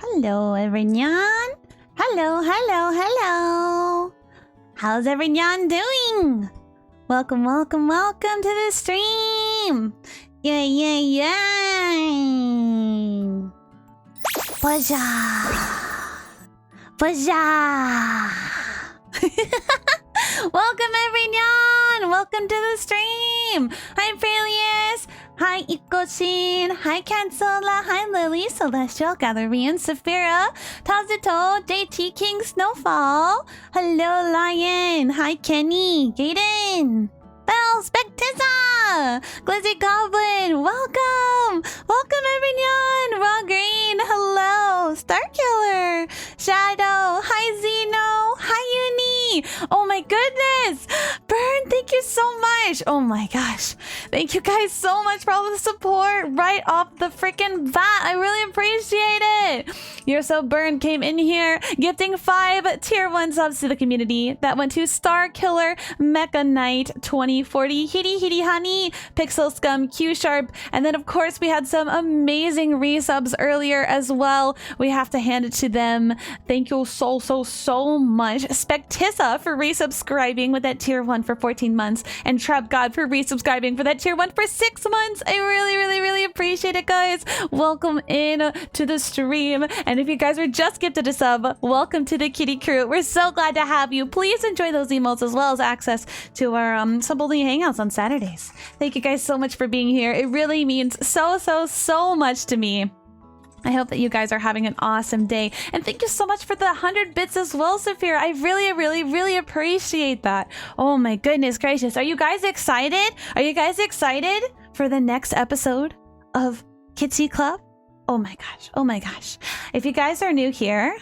Hello, everyone. Hello. How's everyone doing? Welcome to the stream. Yay. Baja. Welcome, everyone. Welcome to the stream. Hi, Prelius. Hi, Ikoshin. Hi, Kansola. Hi, Lily, Celestial, Galerian, Saphira, Tazuto, JT King, Snowfall. Hello, Lion. Hi, Kenny, Gaiden, Belle, Spectissa, Glizzy Goblin. Welcome, everyone. Raw Green. Hello, Starkiller, Shadow. Hi, Zeno. Hi, Uni. Oh my goodness, Burn, thank you so much. Oh my gosh, thank you guys so much for all the support right off the freaking bat. I really appreciate it. You're So Burn came in here gifting 5 tier 1 subs to the community. That went to Star Killer, Mecha Knight 2040, Hitty Honey, Pixel Scum, Q Sharp, and then of course we had some amazing resubs earlier as well. We have to hand it to them. Thank you so much. Spectissa for resubscribing with that tier 1 for 14 months, and Trap God for resubscribing for that tier 1 for 6 months. I really appreciate it, guys. Welcome in to the stream, and if you guys were just gifted a sub, welcome to the kitty crew. We're so glad to have you. Please enjoy those emotes as well as access to our sub-only hangouts on Saturdays. Thank you guys so much for being here. It really means so much to me. I hope that you guys are having an awesome day. And thank you so much for the 100 bits as well, Saphir. I really appreciate that. Oh my goodness gracious. Are you guys excited? Are you guys excited for the next episode of Kitsy Club? Oh my gosh. If you guys are new here,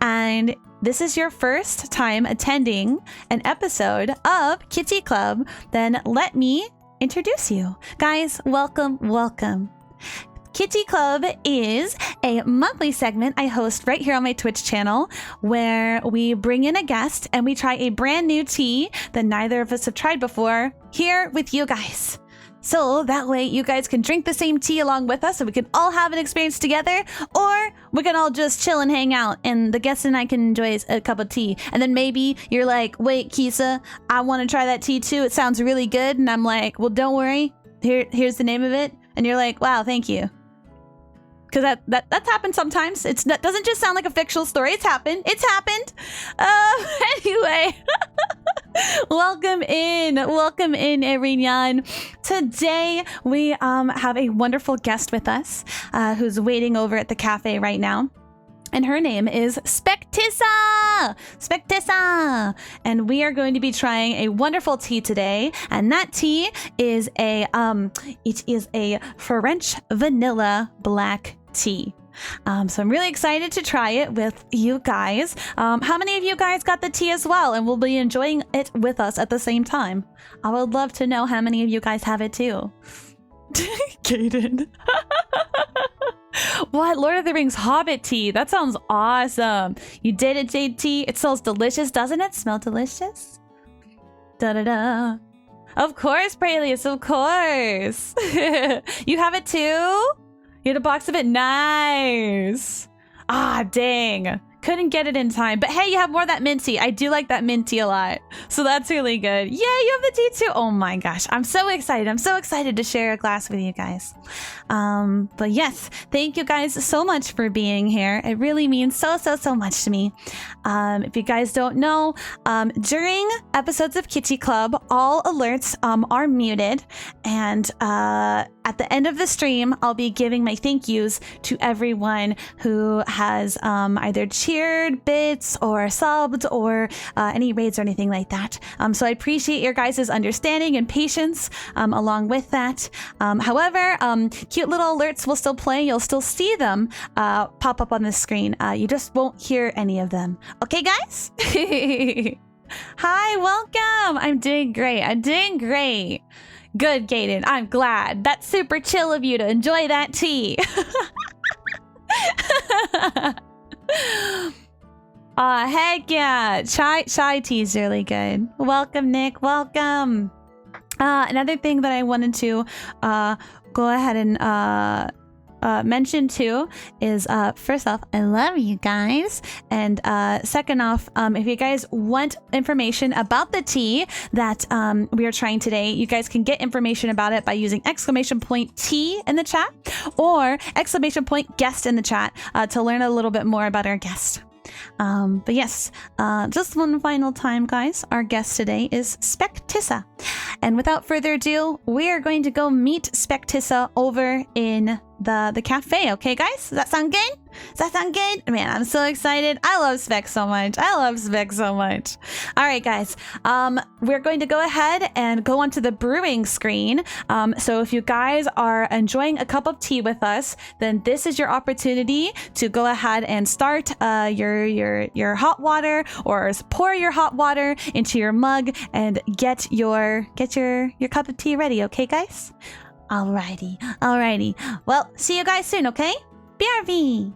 and this is your first time attending an episode of Kitsy Club, then let me introduce you. Guys, welcome. Kitty Club is a monthly segment I host right here on my Twitch channel, where we bring in a guest and we try a brand new tea that neither of us have tried before here with you guys. So that way you guys can drink the same tea along with us, so we can all have an experience together, or we can all just chill and hang out and the guest and I can enjoy a cup of tea. And then maybe you're like, wait, Kisa, I want to try that tea too. It sounds really good. And I'm like, well, don't worry. Here's the name of it. And you're like, wow, thank you. Because that's happened sometimes. That doesn't just sound like a fictional story. It's happened. Anyway, welcome in, everyone. Today we have a wonderful guest with us who's waiting over at the cafe right now. And her name is Spectissa! And we are going to be trying a wonderful tea today. And that tea is a French vanilla black tea. So I'm really excited to try it with you guys. How many of you guys got the tea as well and will be enjoying it with us at the same time? I would love to know how many of you guys have it too. Gaiden. What? Lord of the Rings Hobbit tea? That sounds awesome. You did it, JT. It smells delicious, doesn't it? Smell delicious? Da-da-da. Of course, Prelius, of course. You have it too? You had a box of it? Nice. Ah, dang. Couldn't get it in time. But hey, you have more of that mint tea. I do like that mint tea a lot. So that's really good. Yeah, you have the tea too. Oh my gosh. I'm so excited. I'm so excited to share a glass with you guys. But yes, thank you guys so much for being here. It really means so much to me. If you guys don't know, during episodes of Kitty Club, all alerts are muted. And at the end of the stream, I'll be giving my thank yous to everyone who has either cheered, bits, or subbed, or any raids or anything like that. So I appreciate your guys' understanding and patience along with that. However, cute little alerts will still play. You'll still see them pop up on the screen. You just won't hear any of them. Okay, guys? Hi, welcome. I'm doing great. Good, Gaiden. I'm glad. That's super chill of you to enjoy that tea. Heck yeah. Chai tea is really good. Welcome, Nick. Welcome. Another thing that I wanted to go ahead and mention too is first off, I love you guys, and second off, if you guys want information about the tea that we are trying today, you guys can get information about it by using !T in the chat or !guest in the chat to learn a little bit more about our guest. But yes, just one final time, guys. Our guest today is Spectissa. And without further ado, we are going to go meet Spectissa over in the cafe. Okay, guys? Does that sound good? Does that sound good? Man, I'm so excited. I love Spec so much. I love Spec so much. All right, guys. We're going to go ahead and go onto the brewing screen. So if you guys are enjoying a cup of tea with us, then this is your opportunity to go ahead and start your hot water, or pour your hot water into your mug and get your cup of tea ready. Okay, guys? Alrighty. Well, see you guys soon, okay? BRB!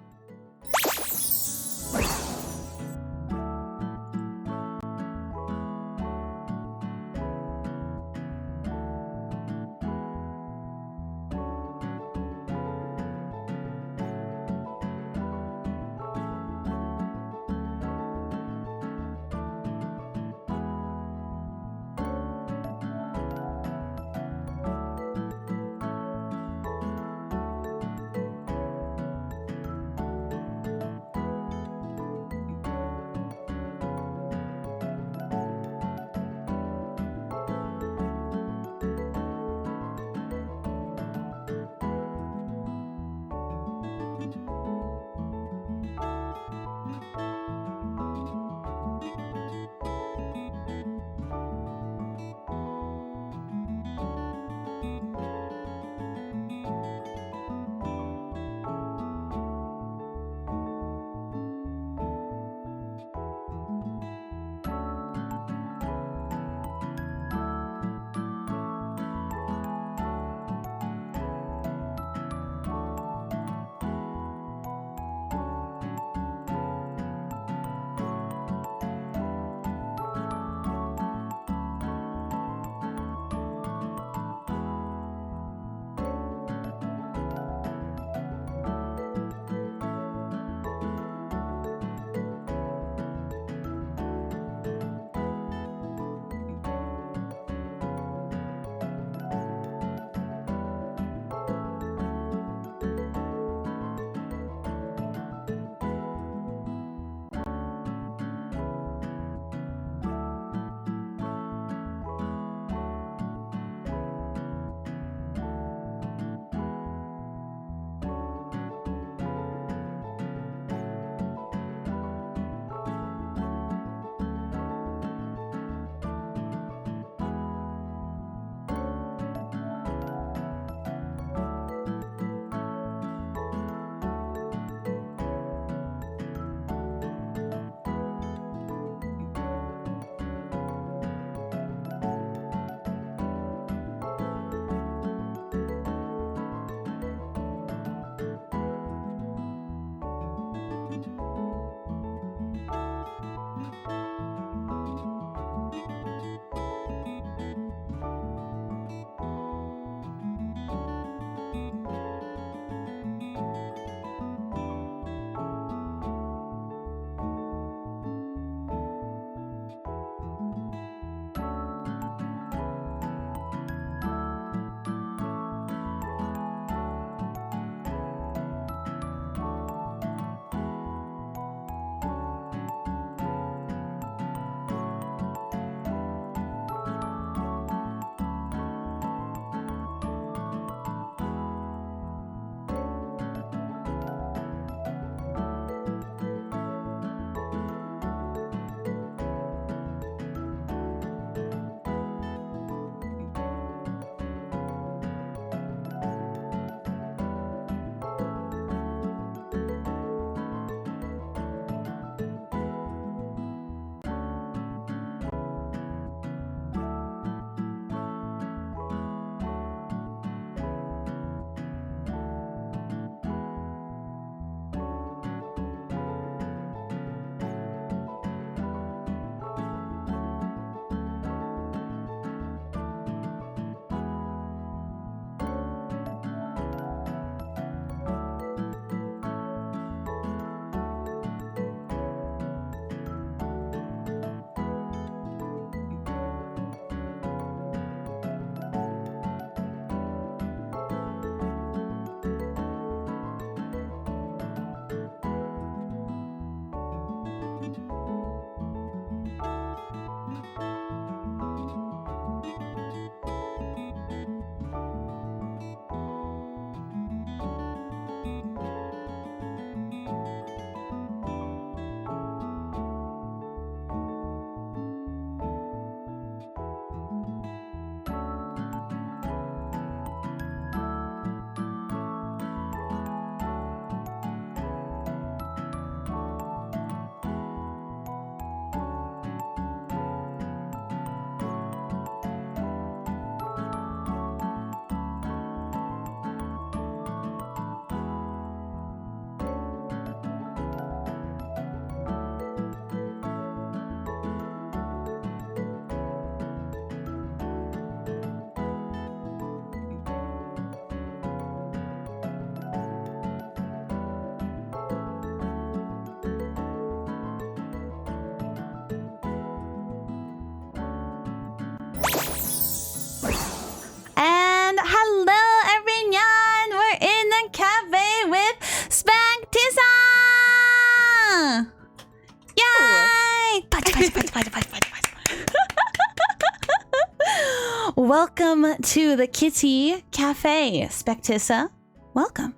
Welcome to the Kitty Cafe, Spectissa. Welcome.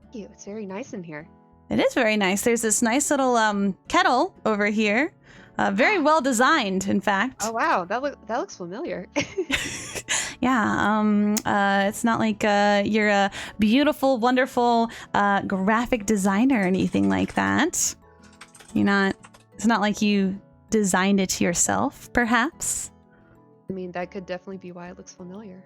Thank you. It's very nice in here. It is very nice. There's this nice little kettle over here. Very well designed, in fact. Oh wow, that looks familiar. Yeah, it's not like you're a beautiful, wonderful graphic designer or anything like that. It's not like you designed it yourself, perhaps. I mean, that could definitely be why it looks familiar.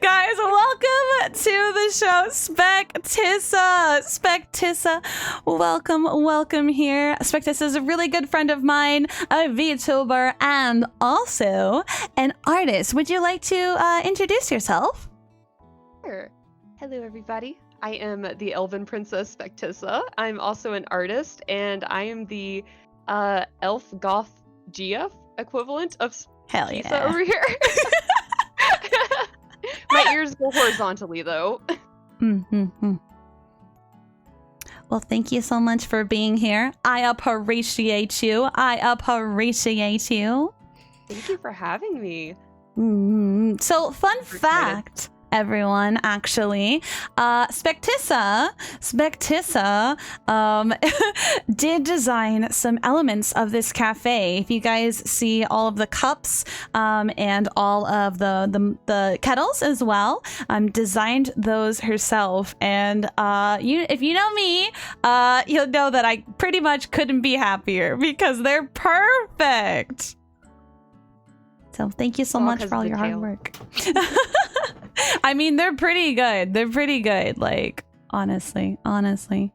Guys, welcome to the show, Spectissa. Welcome here. Spectissa is a really good friend of mine, a VTuber, and also an artist. Would you like to introduce yourself? Sure. Hello, everybody. I am the Elven Princess Spectissa. I'm also an artist, and I am the elf goth GF equivalent of Hell Spectissa yeah. over here. My ears go horizontally, though. Well, thank you so much for being here. I appreciate you. Thank you for having me. So, fun fact, everyone, actually, Spectissa did design some elements of this cafe. If you guys see all of the cups and all of the kettles as well, designed those herself. And if you know me, you'll know that I pretty much couldn't be happier because they're perfect. So thank you so much for all your hard work. I mean, they're pretty good. Like, honestly. Let's see.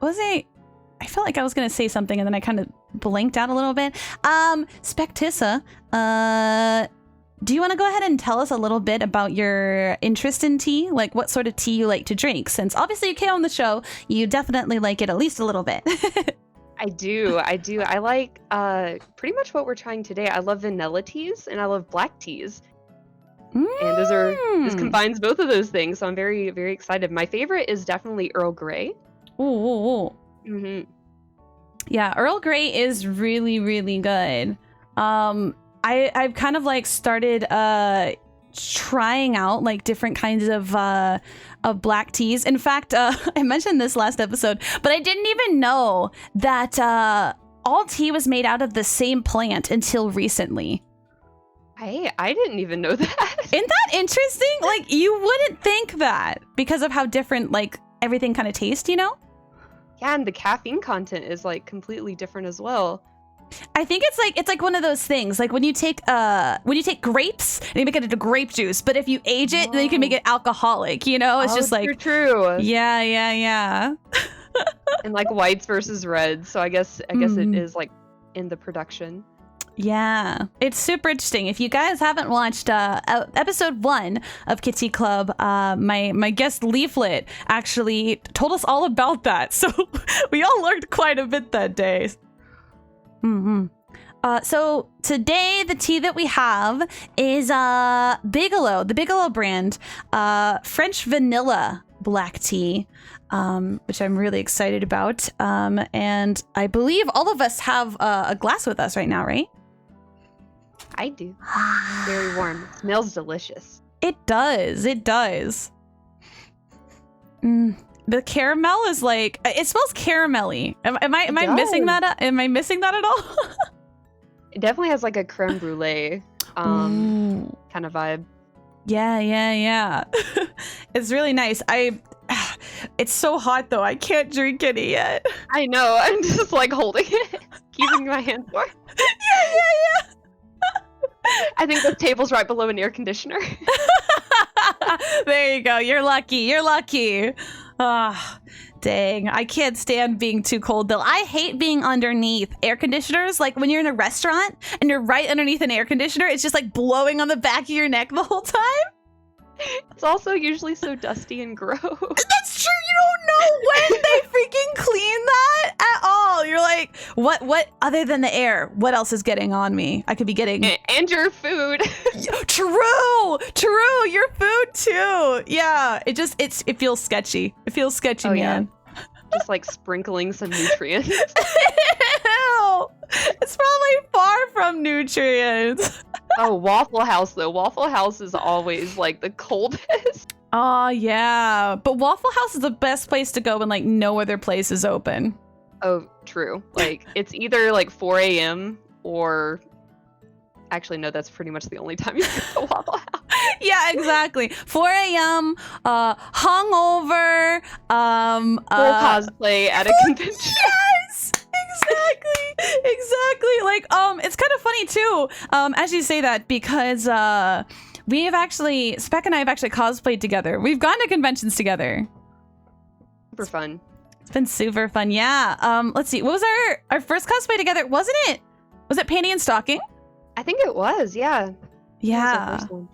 I felt like I was going to say something and then I kind of blanked out a little bit. Spectissa, do you want to go ahead and tell us a little bit about your interest in tea? Like, what sort of tea you like to drink? Since obviously you came on the show, you definitely like it at least a little bit. I do. I like pretty much what we're trying today. I love vanilla teas and I love black teas. And this combines both of those things, so I'm very, very excited. My favorite is definitely Earl Grey. Ooh. Yeah, Earl Grey is really, really good. I've kind of like started trying out like different kinds of black teas. In fact, I mentioned this last episode, but I didn't even know that all tea was made out of the same plant until recently. I didn't even know that. Isn't that interesting? Like, you wouldn't think that because of how different like everything kind of tastes, you know? Yeah, and the caffeine content is like completely different as well. I think it's like one of those things, like when you take grapes and you make it into grape juice, but if you age it, then you can make it alcoholic, you know? It's just like true. Yeah. And like whites versus reds, so I guess it is like in the production. Yeah, it's super interesting. If you guys haven't watched episode 1 of Kitty Club, my guest Leaflet actually told us all about that. So we all learned quite a bit that day. So today the tea that we have is Bigelow, the Bigelow brand, French vanilla black tea, which I'm really excited about. And I believe all of us have a glass with us right now, right? I do. Very warm. It smells delicious. It does. The caramel is like, it smells caramelly. Am I missing that? Am I missing that at all? It definitely has like a creme brulee kind of vibe. Yeah. It's really nice. It's so hot though. I can't drink any yet. I know. I'm just like holding it, keeping my hand warm. Yeah. I think the table's right below an air conditioner. There you go. You're lucky. Ah, dang. I can't stand being too cold though. I hate being underneath air conditioners. Like when you're in a restaurant and you're right underneath an air conditioner, it's just like blowing on the back of your neck the whole time. It's also usually so dusty and gross. That's true. You don't know when they freaking clean that at all. You're like, what other than the air, what else is getting on me? I could be getting... And your food. True. Your food too. Yeah. It feels sketchy. It feels sketchy, man. Yeah. just like sprinkling some nutrients. Ew. It's probably far from nutrients. Oh, Waffle House though. Waffle House is always like the coldest. Oh yeah, but Waffle House is the best place to go when like no other place is open. Oh, true. Like it's either like 4 a.m. or actually no, that's pretty much the only time you can go to Waffle House. Yeah, exactly. 4 a.m. Hungover. Full cosplay at a convention. Yes, exactly. Like, it's kind of funny too. As you say that, because Spec and I have actually cosplayed together. We've gone to conventions together. Super fun. It's been super fun. Yeah. Let's see. What was our first cosplay together? Wasn't it? Was it Panty and Stocking? I think it was. Yeah. Yeah. That was our first one.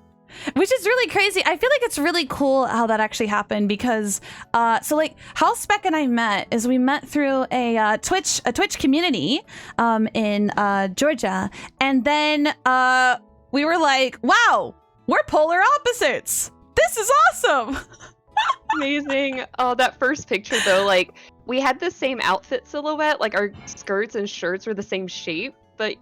Which is really crazy. I feel like it's really cool how that actually happened because, so like how Spec and I met is we met through a Twitch community, in Georgia, and then we were like, wow, we're polar opposites. This is awesome. Amazing. Oh, that first picture though, like we had the same outfit silhouette, like our skirts and shirts were the same shape, but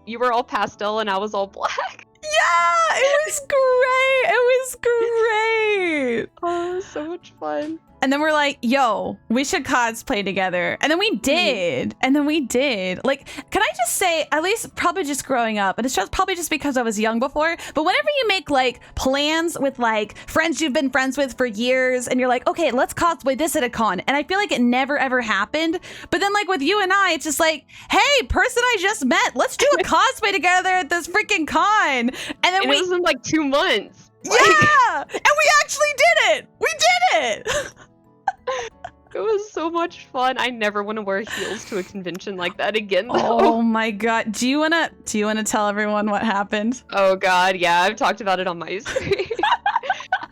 you were all pastel and I was all black. Yeah, it was great. It was great. Oh, so much fun. And then we're like, yo, we should cosplay together. And then we did. Like, can I just say, at least probably just growing up, and it's just probably just because I was young before, but whenever you make like plans with like friends you've been friends with for years, and you're like, okay, let's cosplay this at a con. And I feel like it never ever happened. But then like with you and I, it's just like, hey, person I just met, let's do a cosplay together at this freaking con. And then it was in like 2 months. Yeah! And we actually did it! We did it! It was so much fun. I never want to wear heels to a convention like that again, though. Oh my god. Do you wanna tell everyone what happened? Oh god, yeah, I've talked about it on my stream.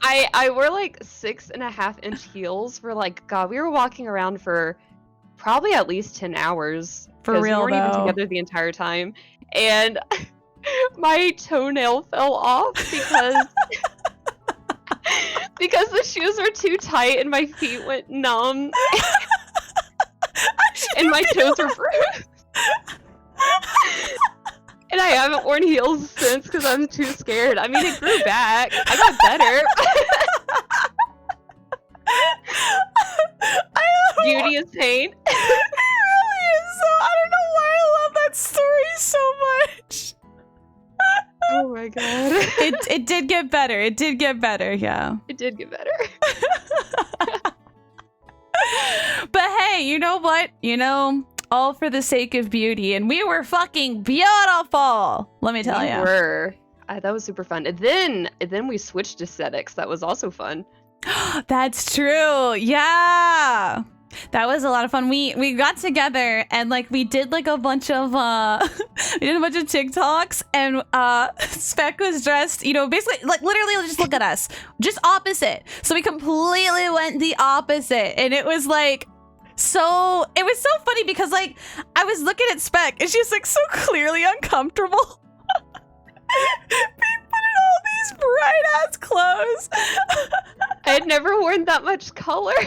I wore like 6.5-inch heels for like, god, we were walking around for probably at least 10 hours. For real, we weren't even though. together the entire time. And my toenail fell off because the shoes were too tight and my feet went numb. And my toes were bruised. And I haven't worn heels since because I'm too scared. I mean, it grew back. I got better. Beauty is pain. It really is. So I don't know why I love that story so much. Oh my god. It did get better. It did get better, yeah. It did get better. But hey, you know what? All for the sake of beauty, and we were fucking beautiful. Let me tell you. We were. That was super fun. And then we switched aesthetics. That was also fun. That's true. Yeah. That was a lot of fun. We got together and like we did like a bunch of TikToks, and Spec was dressed, basically like literally just look at us. Just opposite. So we completely went the opposite, and it was like so funny because like I was looking at Spec and she was like so clearly uncomfortable. Being put in all these bright ass clothes. I had never worn that much color.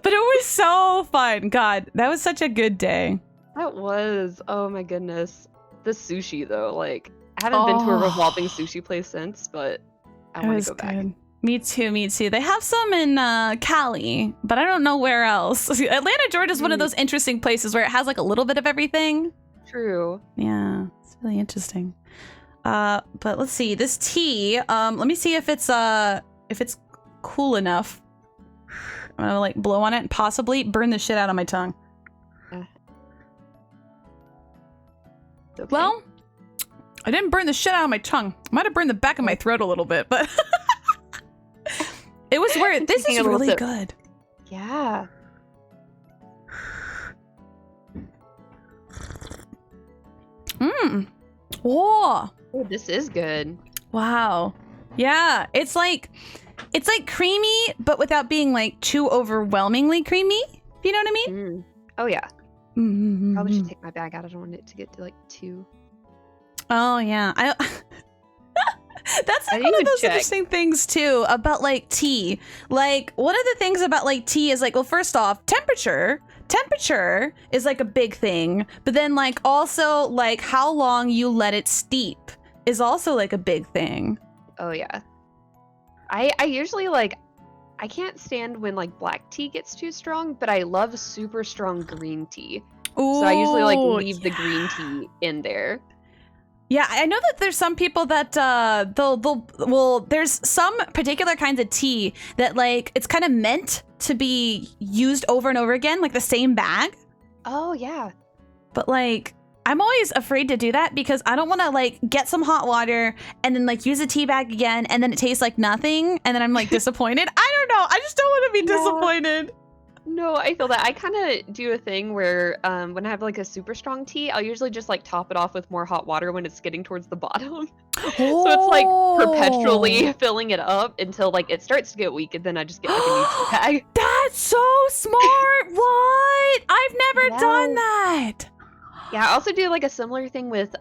But it was so fun. God, that was such a good day. That was. Oh my goodness. The sushi though, like I haven't been to a revolving sushi place since, but I want to go back. Me too. They have some in Cali, but I don't know where else. Atlanta, Georgia is one of those interesting places where it has like a little bit of everything. True. Yeah, it's really interesting. But let's see this tea. Let me see if it's cool enough. I'm gonna like blow on it and possibly burn the shit out of my tongue. Okay. Well, I didn't burn the shit out of my tongue. Might have burned the back of my throat a little bit, but it was worth. This is really good. Yeah. Oh, this is good. Wow. Yeah, it's like creamy, but without being like too overwhelmingly creamy. If you know what I mean? Oh yeah. Probably should take my bag out. I don't want it to get to like too. Oh yeah. That's I like didn't one of even those check. interesting things too about like tea. Like one of the things about like tea is like, well, first off, temperature is like a big thing, but then like also like how long you let it steep is also like a big thing. Oh yeah. I usually like, I can't stand when like black tea gets too strong, but I love super strong green tea. So I usually like Ooh, leave the green tea in there. yeah, I know that there's some people that there's some particular kinds of tea that like it's kind of meant to be used over and over again, like the same bag. Oh yeah. But like I'm always afraid to do that because I don't want to like get some hot water and then like use a tea bag again and then it tastes like nothing and then I'm like disappointed. I don't know. I just don't want to be disappointed. No, I feel that. I kind of do a thing where when I have like a super strong tea, I'll usually just like top it off with more hot water when it's getting towards the bottom. So it's like perpetually filling it up until like it starts to get weak and then I just get like a new tea bag. That's so smart. What? I've never done that. Yeah, I also do like a similar thing with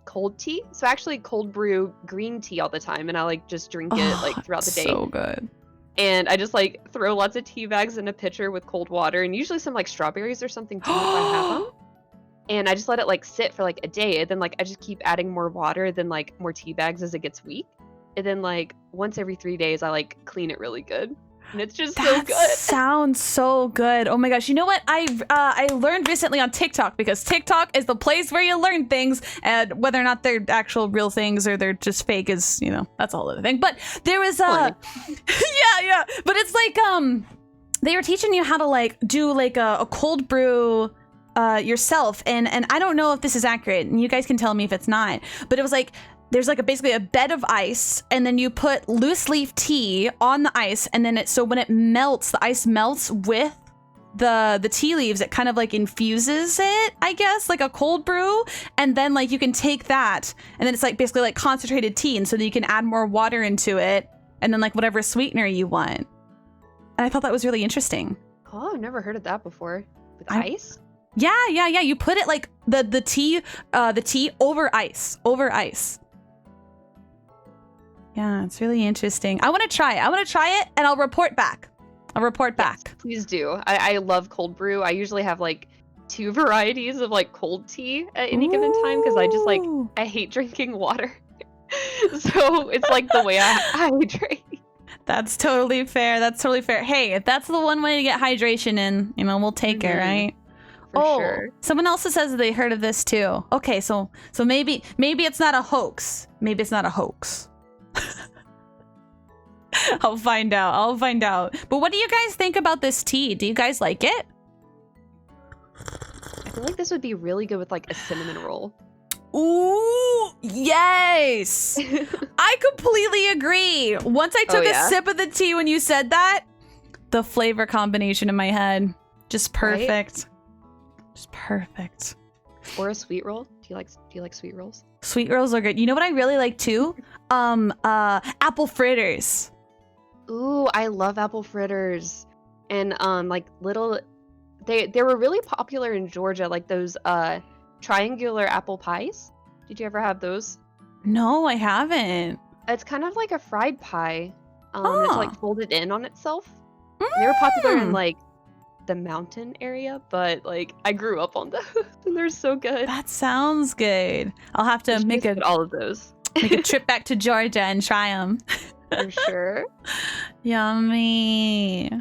cold tea. So I actually cold brew green tea all the time and I like just drink it like throughout the day. So good. And I just like throw lots of tea bags in a pitcher with cold water and usually some like strawberries or something too if I have them. And I just let it like sit for like a day and then like I just keep adding more water then like more tea bags as it gets weak. And then like once every 3 days I like clean it really good. And it's just so good. Sounds so good. Oh my gosh. You know what? I learned recently on TikTok because TikTok is the place where you learn things and whether or not they're actual real things or they're just fake is, you know, that's a whole other thing. But there was yeah. But it's like they were teaching you how to like do like a cold brew yourself and I don't know if this is accurate and you guys can tell me if it's not. But it was like there's like basically a bed of ice and then you put loose leaf tea on the ice and then so when it melts, the ice melts with the tea leaves, it kind of like infuses it, I guess, like a cold brew. And then like you can take that and then it's like basically like concentrated tea. And so that you can add more water into it and then like whatever sweetener you want. And I thought that was really interesting. Oh, I've never heard of that before. With ice? Yeah. You put it like the tea over ice. Yeah, it's really interesting. I want to try it and I'll report back. Yes, please do. I love cold brew. I usually have like 2 varieties of like cold tea at any given time because I just like, I hate drinking water. So it's like the way I hydrate. That's totally fair. Hey, if that's the one way to get hydration in, you know, we'll take it, right? For sure. Someone else says that they heard of this too. Okay, so maybe it's not a hoax. I'll find out. But what do you guys think about this tea? Do you guys like it? I feel like this would be really good with like a cinnamon roll. Ooh, yes. I completely agree. Once I took a sip of the tea when you said that, the flavor combination in my head, just perfect. Right? Just perfect. Or a sweet roll? Do you like sweet rolls? Sweet rolls are good. You know what I really like too? Apple fritters. Ooh, I love apple fritters. And like little they were really popular in Georgia, like those triangular apple pies. Did you ever have those? No, I haven't. It's kind of like a fried pie. It's like folded in on itself. They were popular in like the mountain area, but like I grew up on those and they're so good. That sounds good. I'll have to make all of those. Make a trip back to Georgia and try them. For sure. Yummy.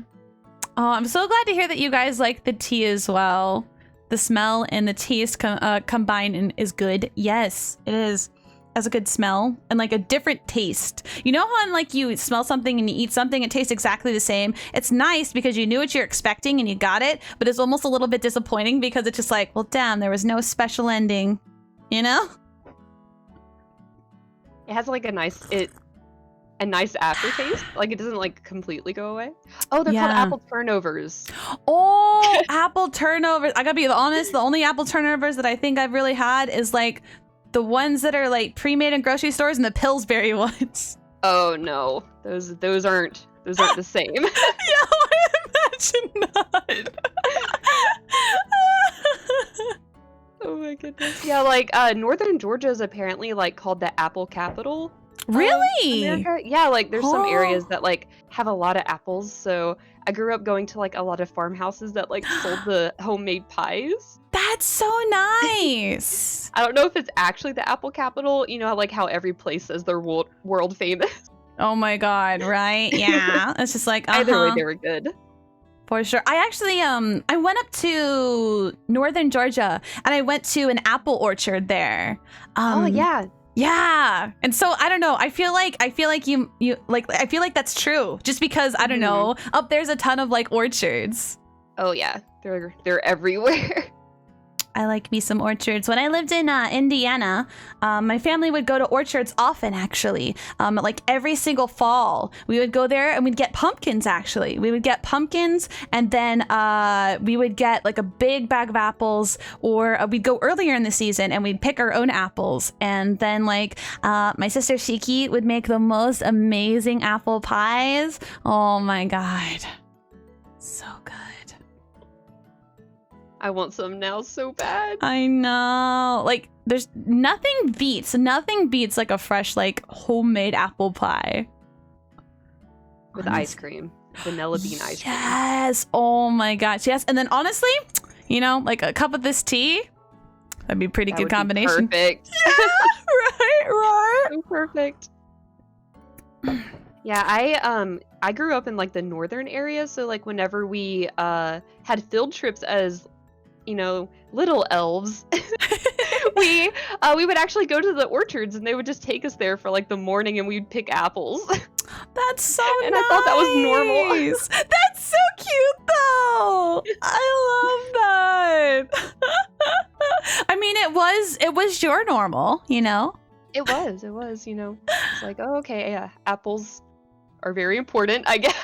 Oh, I'm so glad to hear that you guys like the tea as well. The smell and the taste combined is good. Yes, it is. Has a good smell and like a different taste. You know how when like you smell something and you eat something, it tastes exactly the same? It's nice because you knew what you're expecting and you got it, but it's almost a little bit disappointing because it's just like, well, damn, there was no special ending, you know? It has like a nice aftertaste. Like it doesn't like completely go away. Oh, they're called apple turnovers. Oh, apple turnovers. I gotta be honest, the only apple turnovers that I think I've really had is like the ones that are like pre-made in grocery stores and the Pillsbury ones. Oh no, those aren't the same. Yeah, I imagine not. Oh my goodness. Yeah, like Northern Georgia is apparently like called the apple capital. Really? America. Yeah, like there's some areas Oh. that like have a lot of apples. So I grew up going to like a lot of farmhouses that like sold the homemade pies. That's so nice. I don't know if it's actually the apple capital. You know, like how every place says they're world famous. Oh my god, right? Yeah. It's just like, Either way, they were good. For sure. I actually I went up to northern Georgia and I went to an apple orchard there. Oh yeah. Yeah. And so I don't know. I feel like you like I feel like that's true. Just because I don't know, up there's a ton of like orchards. Oh yeah. They're everywhere. I like me some orchards. When I lived in Indiana, my family would go to orchards often, actually. Like every single fall, we would go there and we'd get pumpkins, actually. We would get pumpkins and then we would get like a big bag of apples, or we'd go earlier in the season and we'd pick our own apples. And then like my sister Shiki would make the most amazing apple pies. Oh my God. So good. I want some now so bad. I know. Like, there's nothing beats like a fresh, like, homemade apple pie. With ice cream. Vanilla bean ice cream. Yes. Oh my gosh. Yes. And then honestly, you know, like a cup of this tea, that'd be a pretty good combination. Perfect. Yeah, right. So perfect. Yeah, I grew up in like the northern area, so like whenever we had field trips as, you know, little elves, we would actually go to the orchards and they would just take us there for like the morning and we'd pick apples. That's so and nice. I thought that was normal. That's so cute though. I love that. I mean, it was your normal, you know? It was, you know. It's like, oh, okay, yeah, apples are very important, I guess.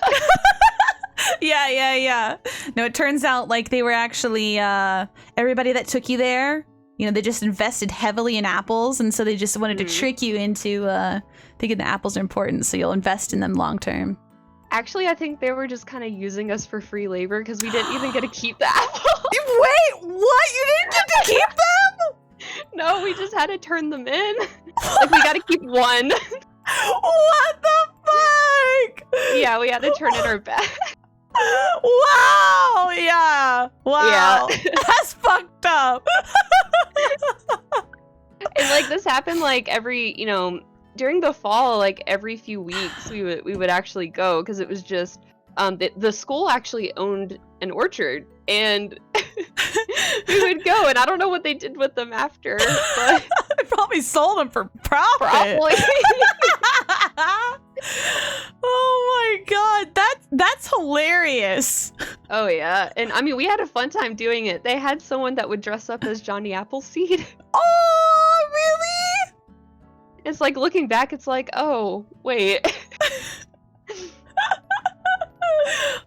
Yeah. No, it turns out like they were actually everybody that took you there, you know, they just invested heavily in apples, and so they just wanted to trick you into thinking the apples are important, so you'll invest in them long term. Actually, I think they were just kind of using us for free labor because we didn't even get to keep the apples. Wait, what? You didn't get to keep them? No, we just had to turn them in. Like, we got to keep one. What the fuck? Yeah, we had to turn in our bag. Wow, yeah. Wow. Yeah. That's fucked up. And like this happened like every, you know, during the fall, like every few weeks we would actually go because it was just the school actually owned an orchard, and we would go, and I don't know what they did with them after, but they probably sold them for profit. probably. Oh my god, that's hilarious. Oh yeah, and I mean we had a fun time doing it. They had someone that would dress up as Johnny Appleseed. Oh, really? It's like looking back, it's like, oh wait.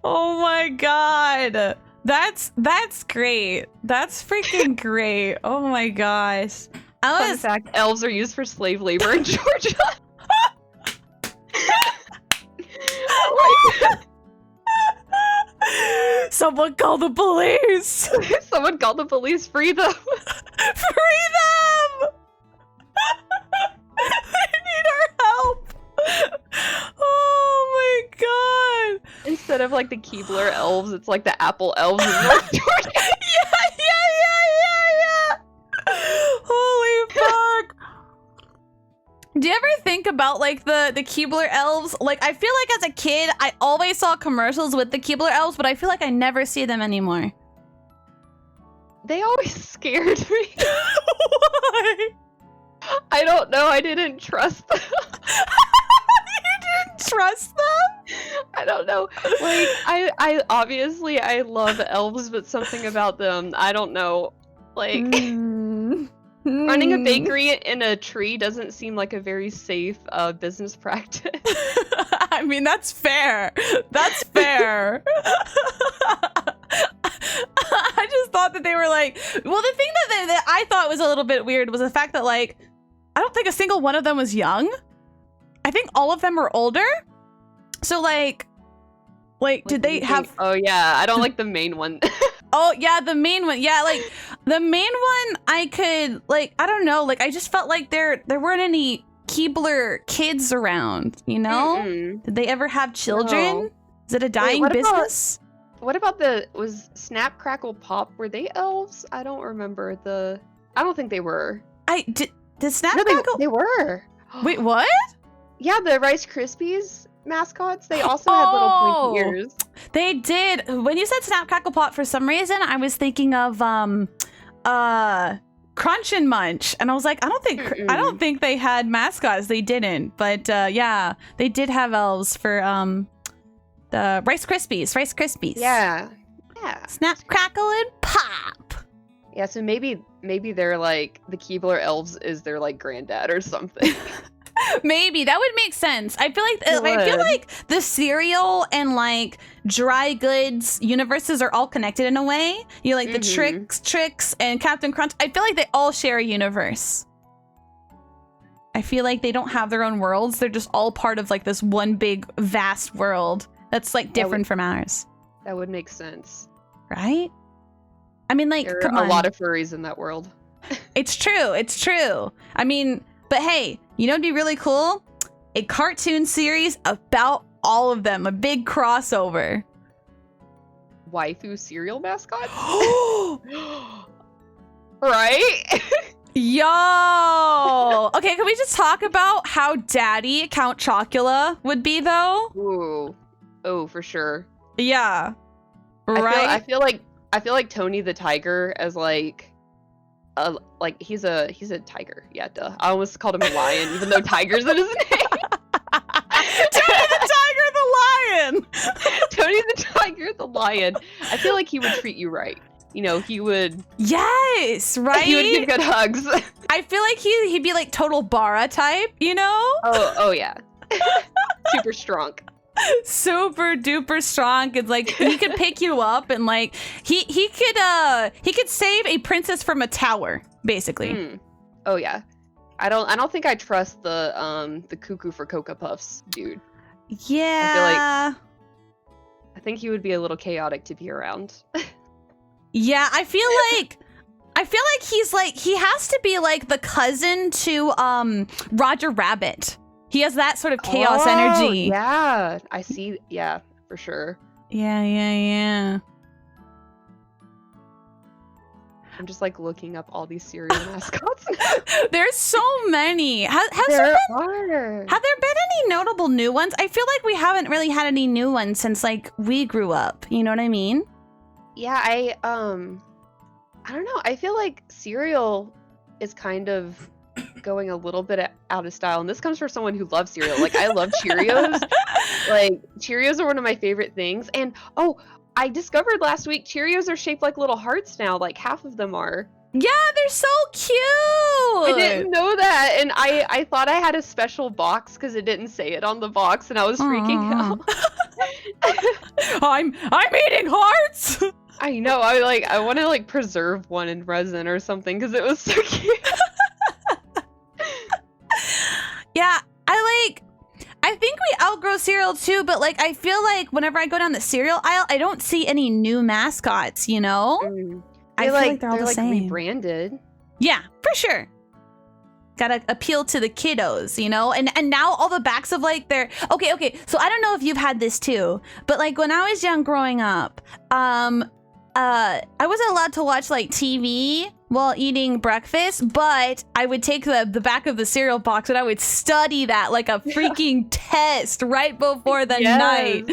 Oh my god. That's great. That's freaking great. Oh my gosh. Fun fact, elves are used for slave labor in Georgia. Someone call the police. Someone call the police. Free them. Free them. They need our help. Oh my god. Instead of like the Keebler elves, it's like the Apple elves in North Georgia. Yeah. Holy fuck. Do you ever think about like the Keebler elves? Like, I feel like as a kid, I always saw commercials with the Keebler elves, but I feel like I never see them anymore. They always scared me. Why? I don't know. I didn't trust them. You didn't trust them? I don't know. Like, I obviously I love elves, but something about them, I don't know. Like, running a bakery in a tree doesn't seem like a very safe business practice. I mean, that's fair. That's fair. I just thought that they were like, well, the thing that I thought was a little bit weird was the fact that, like, I don't think a single one of them was young. I think all of them were older. So, like did they have... Oh, yeah. I don't like the main one. Oh, yeah, the main one. Yeah, like, the main one, I could, like, I don't know. Like, I just felt like there weren't any Keebler kids around, you know? Mm-mm. Did they ever have children? No. Is it a dying what about- business? What about was Snap Crackle Pop? Were they elves? I don't remember I don't think they were. Did Snap No, Crackle? they were. Wait, what? Yeah, the Rice Krispies mascots. They also had little pointy ears. They did. When you said Snap Crackle Pop, for some reason, I was thinking of Crunch and Munch, and I was like, I don't think they had mascots. They didn't, but yeah, they did have elves for the Rice Krispies. Yeah. Snap, crackle, and pop. Yeah, so maybe they're like the Keebler elves is their like granddad or something. Maybe that would make sense. I feel like the cereal and like dry goods universes are all connected in a way. You know, like the Tricks and Captain Crunch. I feel like they all share a universe. I feel like they don't have their own worlds. They're just all part of like this one big vast world that's like different from ours. That would make sense. Right? I mean, like, there come are on. a lot of furries in that world. It's true. I mean, but hey, you know what'd be really cool? A cartoon series about all of them. A big crossover. Waifu cereal mascot? Right? Yo! Okay, can we just talk about how daddy Count Chocula would be, though? Ooh. Oh, for sure. Yeah. Right? I feel like Tony the Tiger as like he's a tiger. Yeah, duh. I almost called him a lion, even though tiger's in his name. Tony the Tiger the Lion! Tony the Tiger the Lion. I feel like he would treat you right. You know, he would. Yes, right? He would give good hugs. I feel like he'd be like total Bara type, you know? Oh yeah. Super strong. Super duper strong. It's like he could pick you up and like he could save a princess from a tower, basically. Oh yeah. I don't think I trust the cuckoo for Cocoa Puffs dude. Yeah. I think he would be a little chaotic to be around. Yeah, I feel like he has to be like the cousin to Roger Rabbit. He has that sort of chaos energy. Yeah, I see. Yeah, for sure. Yeah. I'm just like looking up all these cereal mascots. There's so many. Have there been any notable new ones? I feel like we haven't really had any new ones since like we grew up. You know what I mean? Yeah, I don't know. I feel like cereal is kind of going a little bit out of style, and this comes from someone who loves cereal. Like, I love Cheerios. Like, Cheerios are one of my favorite things. And I discovered last week Cheerios are shaped like little hearts now. Like, half of them are. Yeah, they're so cute. I didn't know that, and I thought I had a special box because it didn't say it on the box, and I was freaking out. I'm eating hearts. I know. I want to like preserve one in resin or something because it was so cute. Yeah, I think we outgrow cereal too, but like I feel like whenever I go down the cereal aisle, I don't see any new mascots, you know? I feel like they're all the same. Rebranded. Yeah, for sure. Gotta appeal to the kiddos, you know? And now all the backs of like their okay, so I don't know if you've had this too, but like when I was young growing up, I wasn't allowed to watch like TV while eating breakfast, but I would take the back of the cereal box and I would study that like a freaking test right before the night.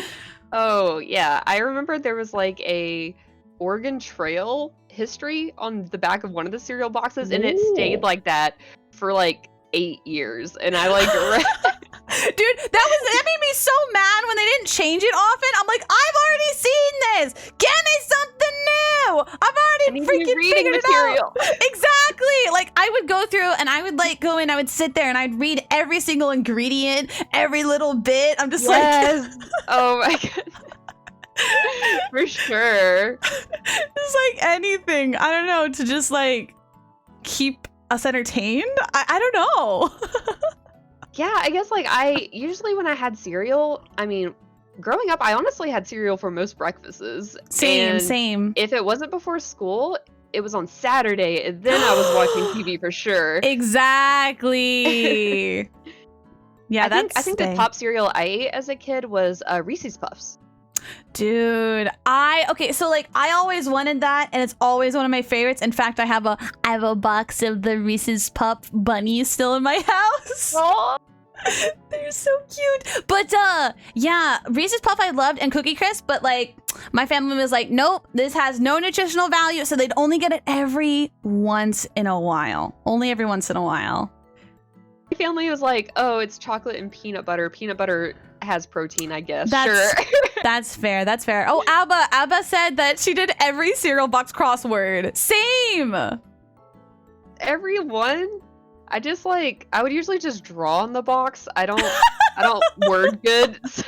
Oh, yeah. I remember there was like a Oregon Trail history on the back of one of the cereal boxes, and it stayed like that for like 8 years. And I like Dude, that made me so mad when they didn't change it often. I'm like, I've already seen this. Get me something new. I've already freaking figured it out. Exactly. Like I would go through and I would like go in, I would sit there and I'd read every single ingredient, every little bit. I'm just like oh my god. For sure. It's like anything. I don't know, to just like keep us entertained. I don't know. Yeah, I guess like usually when I had cereal, I mean, growing up, I honestly had cereal for most breakfasts. Same. If it wasn't before school, it was on Saturday, and then I was watching TV for sure. Exactly. Yeah, I think the top cereal I ate as a kid was Reese's Puffs. Dude, okay, so like I always wanted that, and it's always one of my favorites. In fact, I have a box of the Reese's Puff bunnies still in my house. Oh. They're so cute. But yeah, Reese's Puff I loved, and Cookie Crisp, but like my family was like, nope, this has no nutritional value, so they'd only get it every once in a while. Only every once in a while. My family was like, oh, it's chocolate and peanut butter. Peanut butter has protein, I guess. Sure. That's fair. That's fair. Oh, Abba said that she did every cereal box crossword. Same. Every one? I just like, I would usually just draw on the box. I don't word good. So.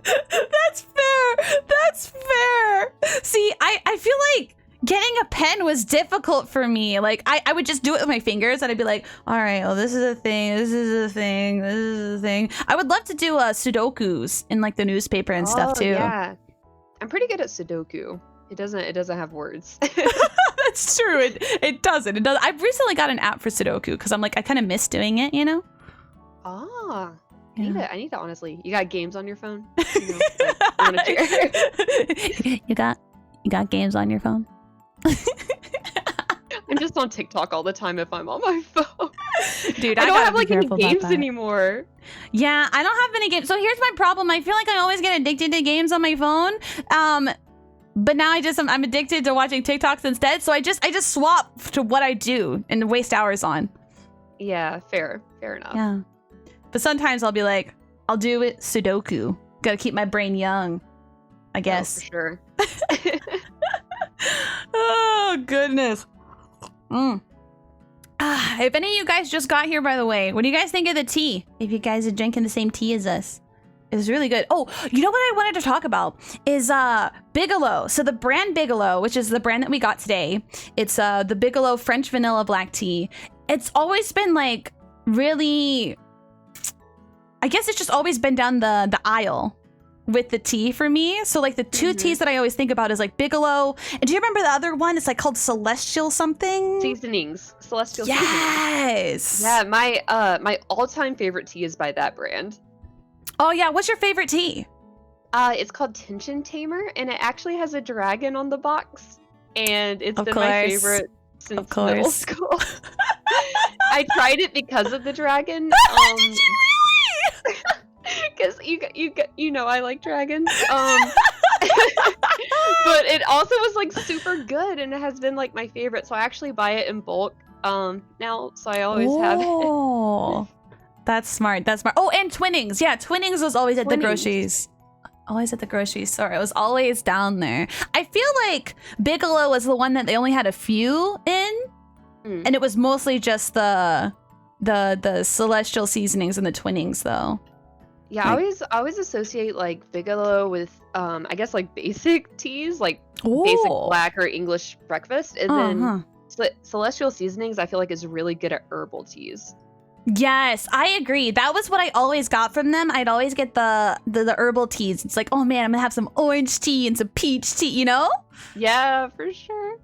That's fair. That's fair. See, I feel like getting a pen was difficult for me. Like I would just do it with my fingers, and I'd be like, all right, well, this is a thing, this is a thing, this is a thing. I would love to do Sudokus in like the newspaper and stuff too. Yeah, I'm pretty good at Sudoku. It doesn't have words. That's true. It doesn't. I've recently got an app for Sudoku because I'm like, I kind of miss doing it, you know? Ah. Yeah. I need that, honestly. You got games on your phone? You know, like, I wanna share. You got games on your phone? I'm just on TikTok all the time if I'm on my phone. Dude, I don't have like any games anymore. Yeah, I don't have any games. So here's my problem. I feel like I always get addicted to games on my phone. But now I'm addicted to watching TikToks instead. So I just swap to what I do and waste hours on. Yeah, fair enough. Yeah. But sometimes I'll be like, I'll do it Sudoku. Gotta keep my brain young, I guess. Oh, for sure. Oh, goodness. If any of you guys just got here, by the way, what do you guys think of the tea? If you guys are drinking the same tea as us. It was really good. Oh, you know what I wanted to talk about is Bigelow. So the brand Bigelow, which is the brand that we got today, it's the Bigelow French Vanilla Black Tea. It's always been like really, I guess it's just always been down the aisle with the tea for me. So like the two teas that I always think about is like Bigelow. And do you remember the other one? It's like called Celestial something? Seasonings. Celestial Yes. Seasonings. Yeah, my all-time favorite tea is by that brand. Oh yeah, what's your favorite tea? It's called Tension Tamer, and it actually has a dragon on the box. And it's been my favorite since middle school. I tried it because of the dragon. Did you really? Because you know I like dragons. But it also was like super good, and it has been like my favorite. So I actually buy it in bulk now, so I always have it. That's smart. That's smart. Oh, and Twinings. Yeah, Twinings was always at the groceries. Always at the grocery store. It was always down there. I feel like Bigelow was the one that they only had a few in, and it was mostly just the Celestial Seasonings and the Twinings, though. Yeah, like, I always associate like Bigelow with I guess like basic teas, like basic black or English breakfast, and then Celestial Seasonings I feel like is really good at herbal teas. Yes, I agree. That was what I always got from them. I'd always get the herbal teas. It's like, oh man, I'm gonna have some orange tea and some peach tea, you know? Yeah, for sure.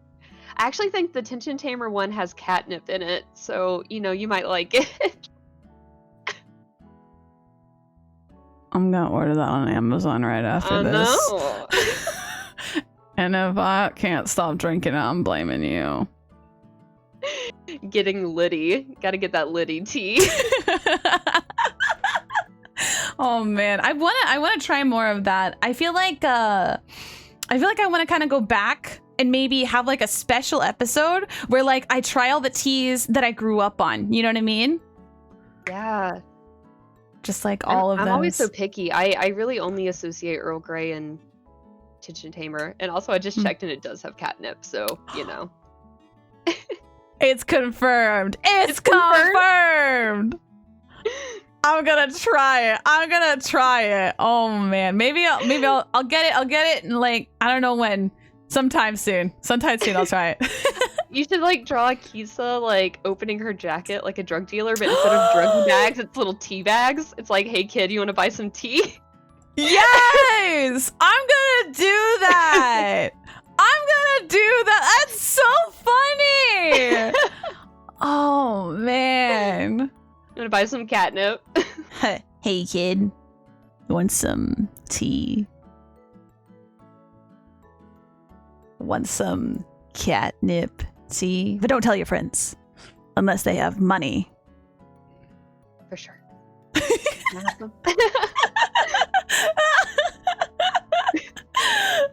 I actually think the Tension Tamer one has catnip in it, so you know you might like it. I'm gonna order that on Amazon right after this. No. And if I can't stop drinking it, I'm blaming you. Getting litty. Gotta get that litty tea. Oh man, I wanna try more of that. I feel like I wanna kind of go back and maybe have like a special episode where like I try all the teas that I grew up on. You know what I mean? Yeah. Just like all of them. I'm always so picky. I really only associate Earl Grey and Tension Tamer, and also I just checked and it does have catnip, so you know. It's confirmed. It's confirmed. I'm gonna try it. Oh man, maybe I'll get it. I'll get it in like I don't know when. Sometime soon. I'll try it. You should like draw Kisa like opening her jacket like a drug dealer, but instead of druggy bags, it's little tea bags. It's like, hey kid, you want to buy some tea? Yes, I'm gonna do that. That's so funny. Oh man. You want gonna buy some catnip. Hey, kid. You want some tea? Want some catnip tea? But don't tell your friends. Unless they have money. For sure.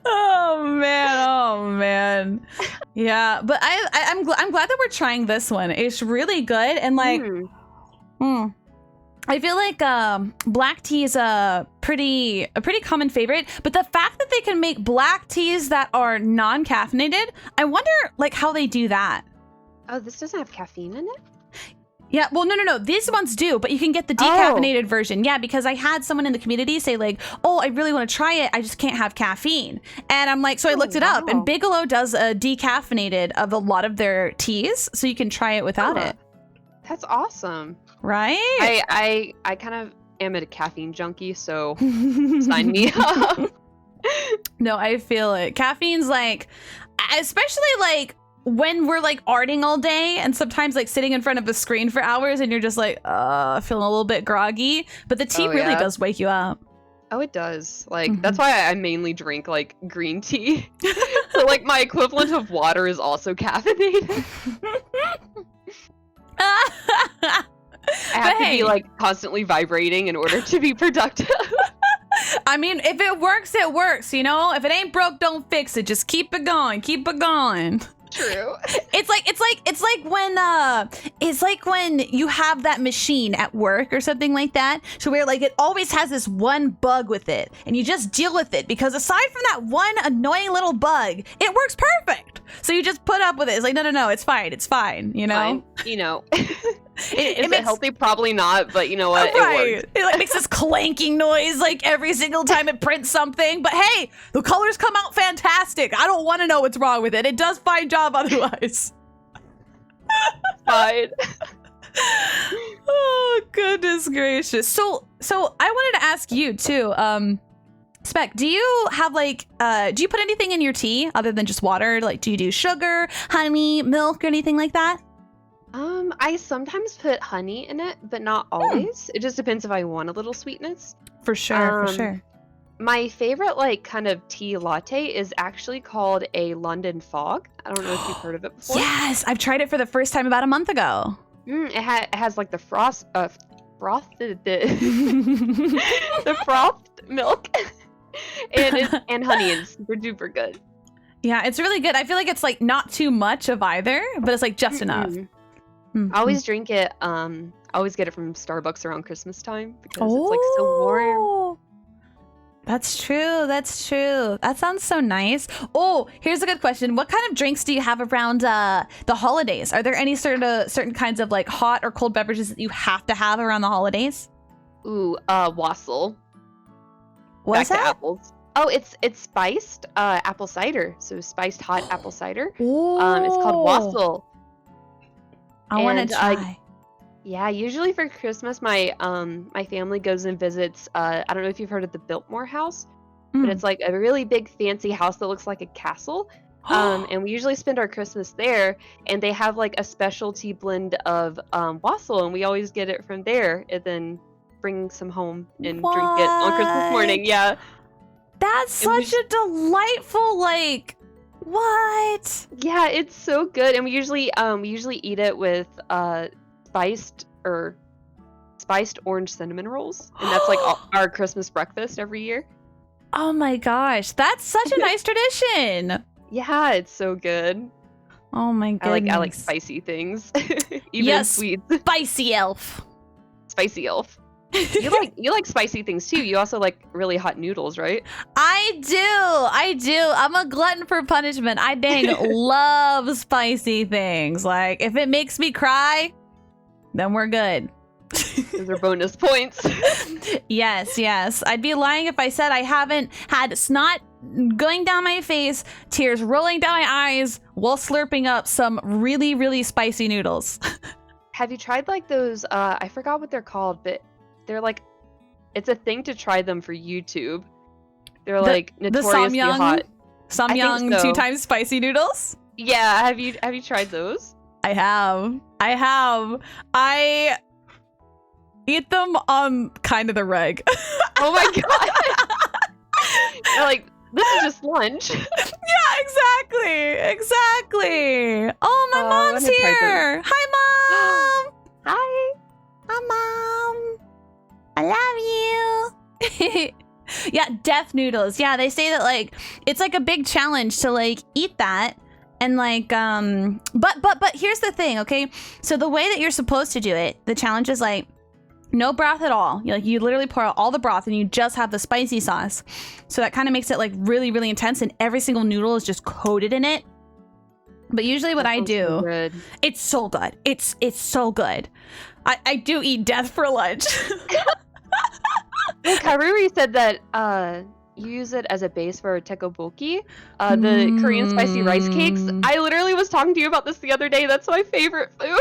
Oh man. Yeah, but I'm glad that we're trying this one. It's really good, and like, I feel like black tea is a pretty common favorite. But the fact that they can make black teas that are non-caffeinated, I wonder like how they do that. Oh, this doesn't have caffeine in it? Yeah, well, no. These ones do, but you can get the decaffeinated version. Yeah, because I had someone in the community say like, oh, I really want to try it. I just can't have caffeine. And I'm like, so I looked it up, and Bigelow does a decaffeinated of a lot of their teas, so you can try it without it. That's awesome. Right? I kind of am a caffeine junkie, so sign me up. No, I feel it. Caffeine's like, especially like, when we're like arting all day and sometimes like sitting in front of a screen for hours and you're just like feeling a little bit groggy, but the tea really does wake you up. Oh, it does. Like that's why I mainly drink like green tea. So like my equivalent of water is also caffeinated. I have to be like constantly vibrating in order to be productive. I mean, if it works, it works, you know? If it ain't broke, don't fix it. Just keep it going. Keep it going. True. It's like when you have that machine at work or something like that, so where like it always has this one bug with it, and you just deal with it because aside from that one annoying little bug, it works perfect. So you just put up with it. It's like no, it's fine. You know. Fine. You know. Is it healthy? Probably not, but you know what? Right. It works. It like makes this clanking noise like every single time it prints something. But hey, the colors come out fantastic. I don't want to know what's wrong with it. It does fine job otherwise. Fine. Oh goodness gracious. So I wanted to ask you too. Spec, do you have like do you put anything in your tea other than just water? Like, do you do sugar, honey, milk, or anything like that? I sometimes put honey in it, but not always. It just depends if I want a little sweetness. For sure. My favorite like kind of tea latte is actually called a London Fog. I don't know if you've heard of it before. Yes, I've tried it for the first time about a month ago. It has like the frothed the frothed milk and honey, and it's super duper good. Yeah, it's really good. I feel like it's like not too much of either, but it's like just enough. I always drink it. I always get it from Starbucks around Christmas time because it's like so warm. That's true. That sounds so nice. Oh, here's a good question. What kind of drinks do you have around the holidays? Are there any certain kinds of like hot or cold beverages that you have to have around the holidays? Ooh, wassail. What's Back that? to apples. Oh, it's spiced apple cider. So spiced hot apple cider. It's called wassail. I want to try. Yeah, usually for Christmas, my family goes and visits. I don't know if you've heard of the Biltmore House, but it's like a really big fancy house that looks like a castle. And we usually spend our Christmas there. And they have like a specialty blend of wassail, and we always get it from there, and then bring some home and drink it on Christmas morning. Yeah, that's such a delightful like. What? Yeah, it's so good, and we usually eat it with spiced orange cinnamon rolls, and that's like our Christmas breakfast every year. Oh my gosh, that's such a nice tradition. Yeah, it's so good. Oh my goodness. I like spicy things. Even sweets. Spicy elf. Spicy elf. You like spicy things too. You also like really hot noodles, right? I do. I'm a glutton for punishment. I dang love spicy things. Like if it makes me cry, then we're good. Those are bonus points. Yes. I'd be lying if I said I haven't had snot going down my face, tears rolling down my eyes while slurping up some really, really spicy noodles. Have you tried like those, I forgot what they're called, but they're like, it's a thing to try them for YouTube. They're like notoriously hot. Samyang 2x spicy noodles? Yeah, have you tried those? I have. Eat them on kind of the reg. Oh my god. You're like, this is just lunch. Yeah, exactly. Oh, my mom's here. Hi, Mom. Hi. Hi, Mom. I love you. Yeah, death noodles. Yeah, they say that like it's like a big challenge to like eat that. And like but here's the thing, okay? So the way that you're supposed to do it, the challenge is like no broth at all. You literally pour out all the broth and you just have the spicy sauce. So that kind of makes it like really, really intense, and every single noodle is just coated in it. But usually what I do, it's so good. It's so good. I do eat death for lunch. Look, Haruri said that you use it as a base for tteokbokki, the Korean spicy rice cakes. I literally was talking to you about this the other day. That's my favorite food.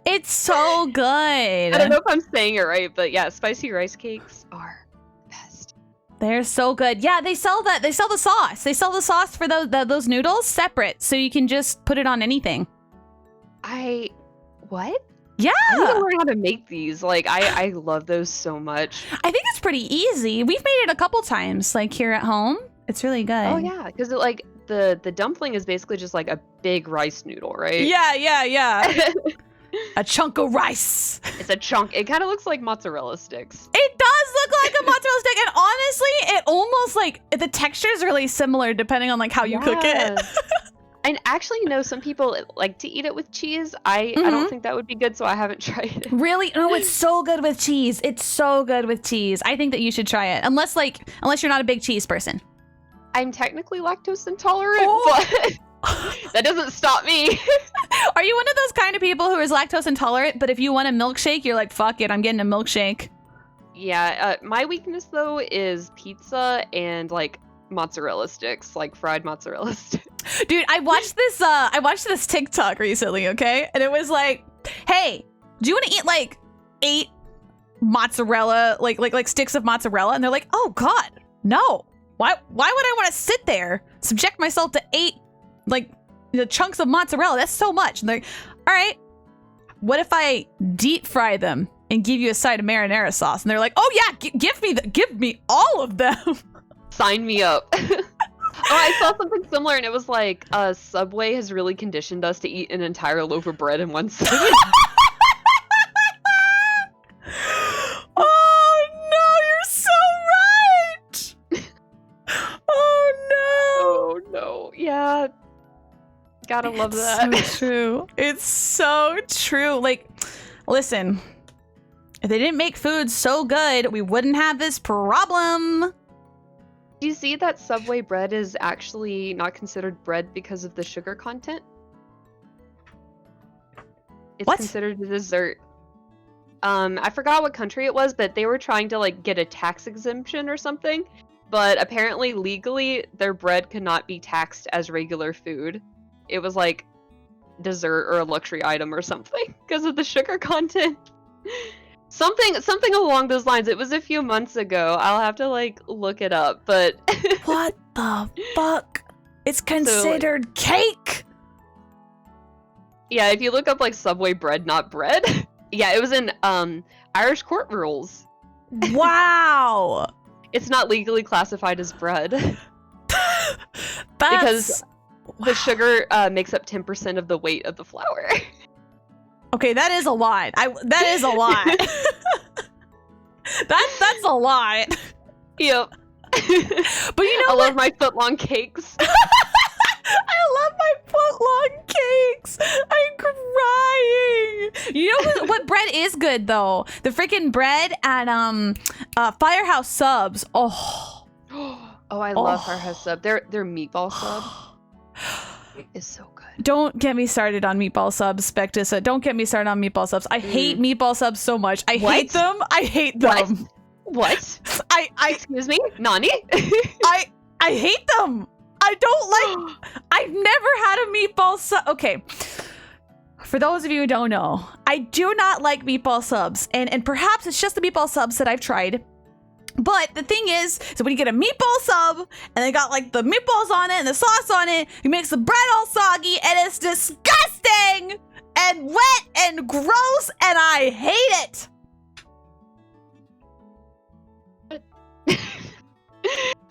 It's so good. I don't know if I'm saying it right, but yeah, spicy rice cakes are best. They're so good. Yeah, they sell that. They sell the sauce. They sell the sauce for those noodles separate, so you can just put it on anything. What? Yeah. I need to learn how to make these. Like, I love those so much. I think it's pretty easy. We've made it a couple times, like here at home. It's really good. Oh yeah, because like the dumpling is basically just like a big rice noodle, right? Yeah. A chunk of rice. It's a chunk. It kind of looks like mozzarella sticks. It does look like a mozzarella stick, and honestly, it almost like the texture is really similar depending on like how you cook it. And actually, you know, some people like to eat it with cheese. I don't think that would be good, so I haven't tried it. Really? No, it's so good with cheese. It's so good with cheese. I think that you should try it, unless you're not a big cheese person. I'm technically lactose intolerant, but that doesn't stop me. Are you one of those kind of people who is lactose intolerant, but if you want a milkshake, you're like, fuck it, I'm getting a milkshake? Yeah, my weakness though is pizza and like mozzarella sticks, like fried mozzarella sticks. Dude, I watched this TikTok recently, okay? And it was like, hey, do you want to eat like 8 mozzarella, like sticks of mozzarella? And they're like, oh God, no. Why would I want to sit there, subject myself to 8 like chunks of mozzarella? That's so much. And they're like, all right, what if I deep fry them and give you a side of marinara sauce? And they're like, oh yeah, give me all of them. Sign me up. Oh, I saw something similar, and it was like, Subway has really conditioned us to eat an entire loaf of bread in one sitting. Oh no, you're so right. Oh no. Yeah. Gotta love that. So true. It's so true. Like, listen, if they didn't make food so good, we wouldn't have this problem. Do you see that Subway bread is actually not considered bread because of the sugar content? It's considered a dessert. I forgot what country it was, but they were trying to like get a tax exemption or something. But apparently legally their bread could not be taxed as regular food. It was like dessert or a luxury item or something because of the sugar content. Something along those lines. It was a few months ago. I'll have to like look it up, but what the fuck? It's considered cake. Yeah, if you look up like Subway bread, not bread. Yeah, it was in Irish court rules. Wow. It's not legally classified as bread. Because the sugar makes up 10% of the weight of the flour. Okay, that is a lot. That is a lot. That's a lot. Yep. But you know I love my foot-long cakes. I love my foot-long cakes. I'm crying. You know what bread is good though? The freaking bread at Firehouse Subs. Oh. Oh, I love Firehouse Sub. Their meatball sub is so good. Don't get me started on meatball subs, Spectissa. Don't get me started on meatball subs. I hate meatball subs so much. I hate them. I hate them. What? Excuse me? Nani? I hate them. I don't like... I've never had a meatball sub. Okay. For those of you who don't know, I do not like meatball subs. And perhaps it's just the meatball subs that I've tried. But the thing is, so when you get a meatball sub, and they got like the meatballs on it and the sauce on it, it makes the bread all soggy, and it's disgusting, and wet, and gross, and I hate it.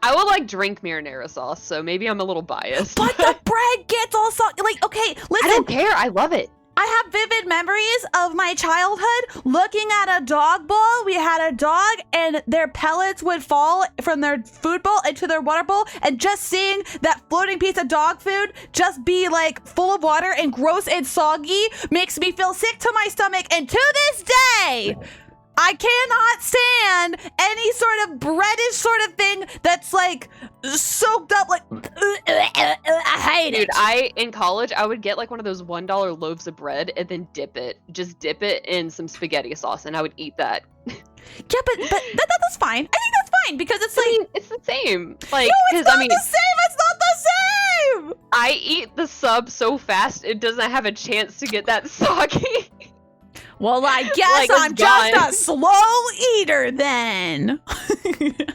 I will like drink marinara sauce, so maybe I'm a little biased. But the bread gets all salty. Like, okay, listen. I don't care. I love it. I have vivid memories of my childhood looking at a dog bowl. We had a dog and their pellets would fall from their food bowl into their water bowl, and just seeing that floating piece of dog food just be like full of water and gross and soggy makes me feel sick to my stomach. And to this day, I cannot stand any sort of breadish sort of thing that's like soaked up. Like, I hate it. Dude, in college, I would get like one of those $1 loaves of bread and then dip it in some spaghetti sauce, and I would eat that. Yeah, but that's fine. I think that's fine because it's like, I mean, it's the same. Like, no, it's not the same. It's not the same. I eat the sub so fast it doesn't have a chance to get that soggy. Well, I guess like I'm just a slow eater then. Dude,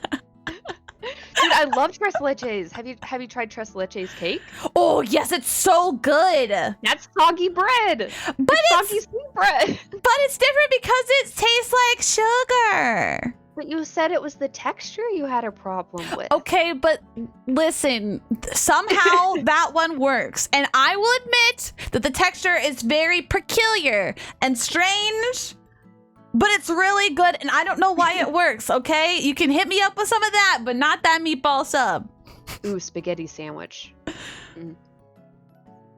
I love tres leches. Have you tried tres leches cake? Oh yes, it's so good. That's soggy bread. But it's soggy sweet bread. But it's different because it tastes like sugar. But you said it was the texture you had a problem with. Okay, but listen, somehow that one works. And I will admit that the texture is very peculiar and strange, but it's really good, and I don't know why it works, okay? You can hit me up with some of that, but not that meatball sub. Ooh, spaghetti sandwich.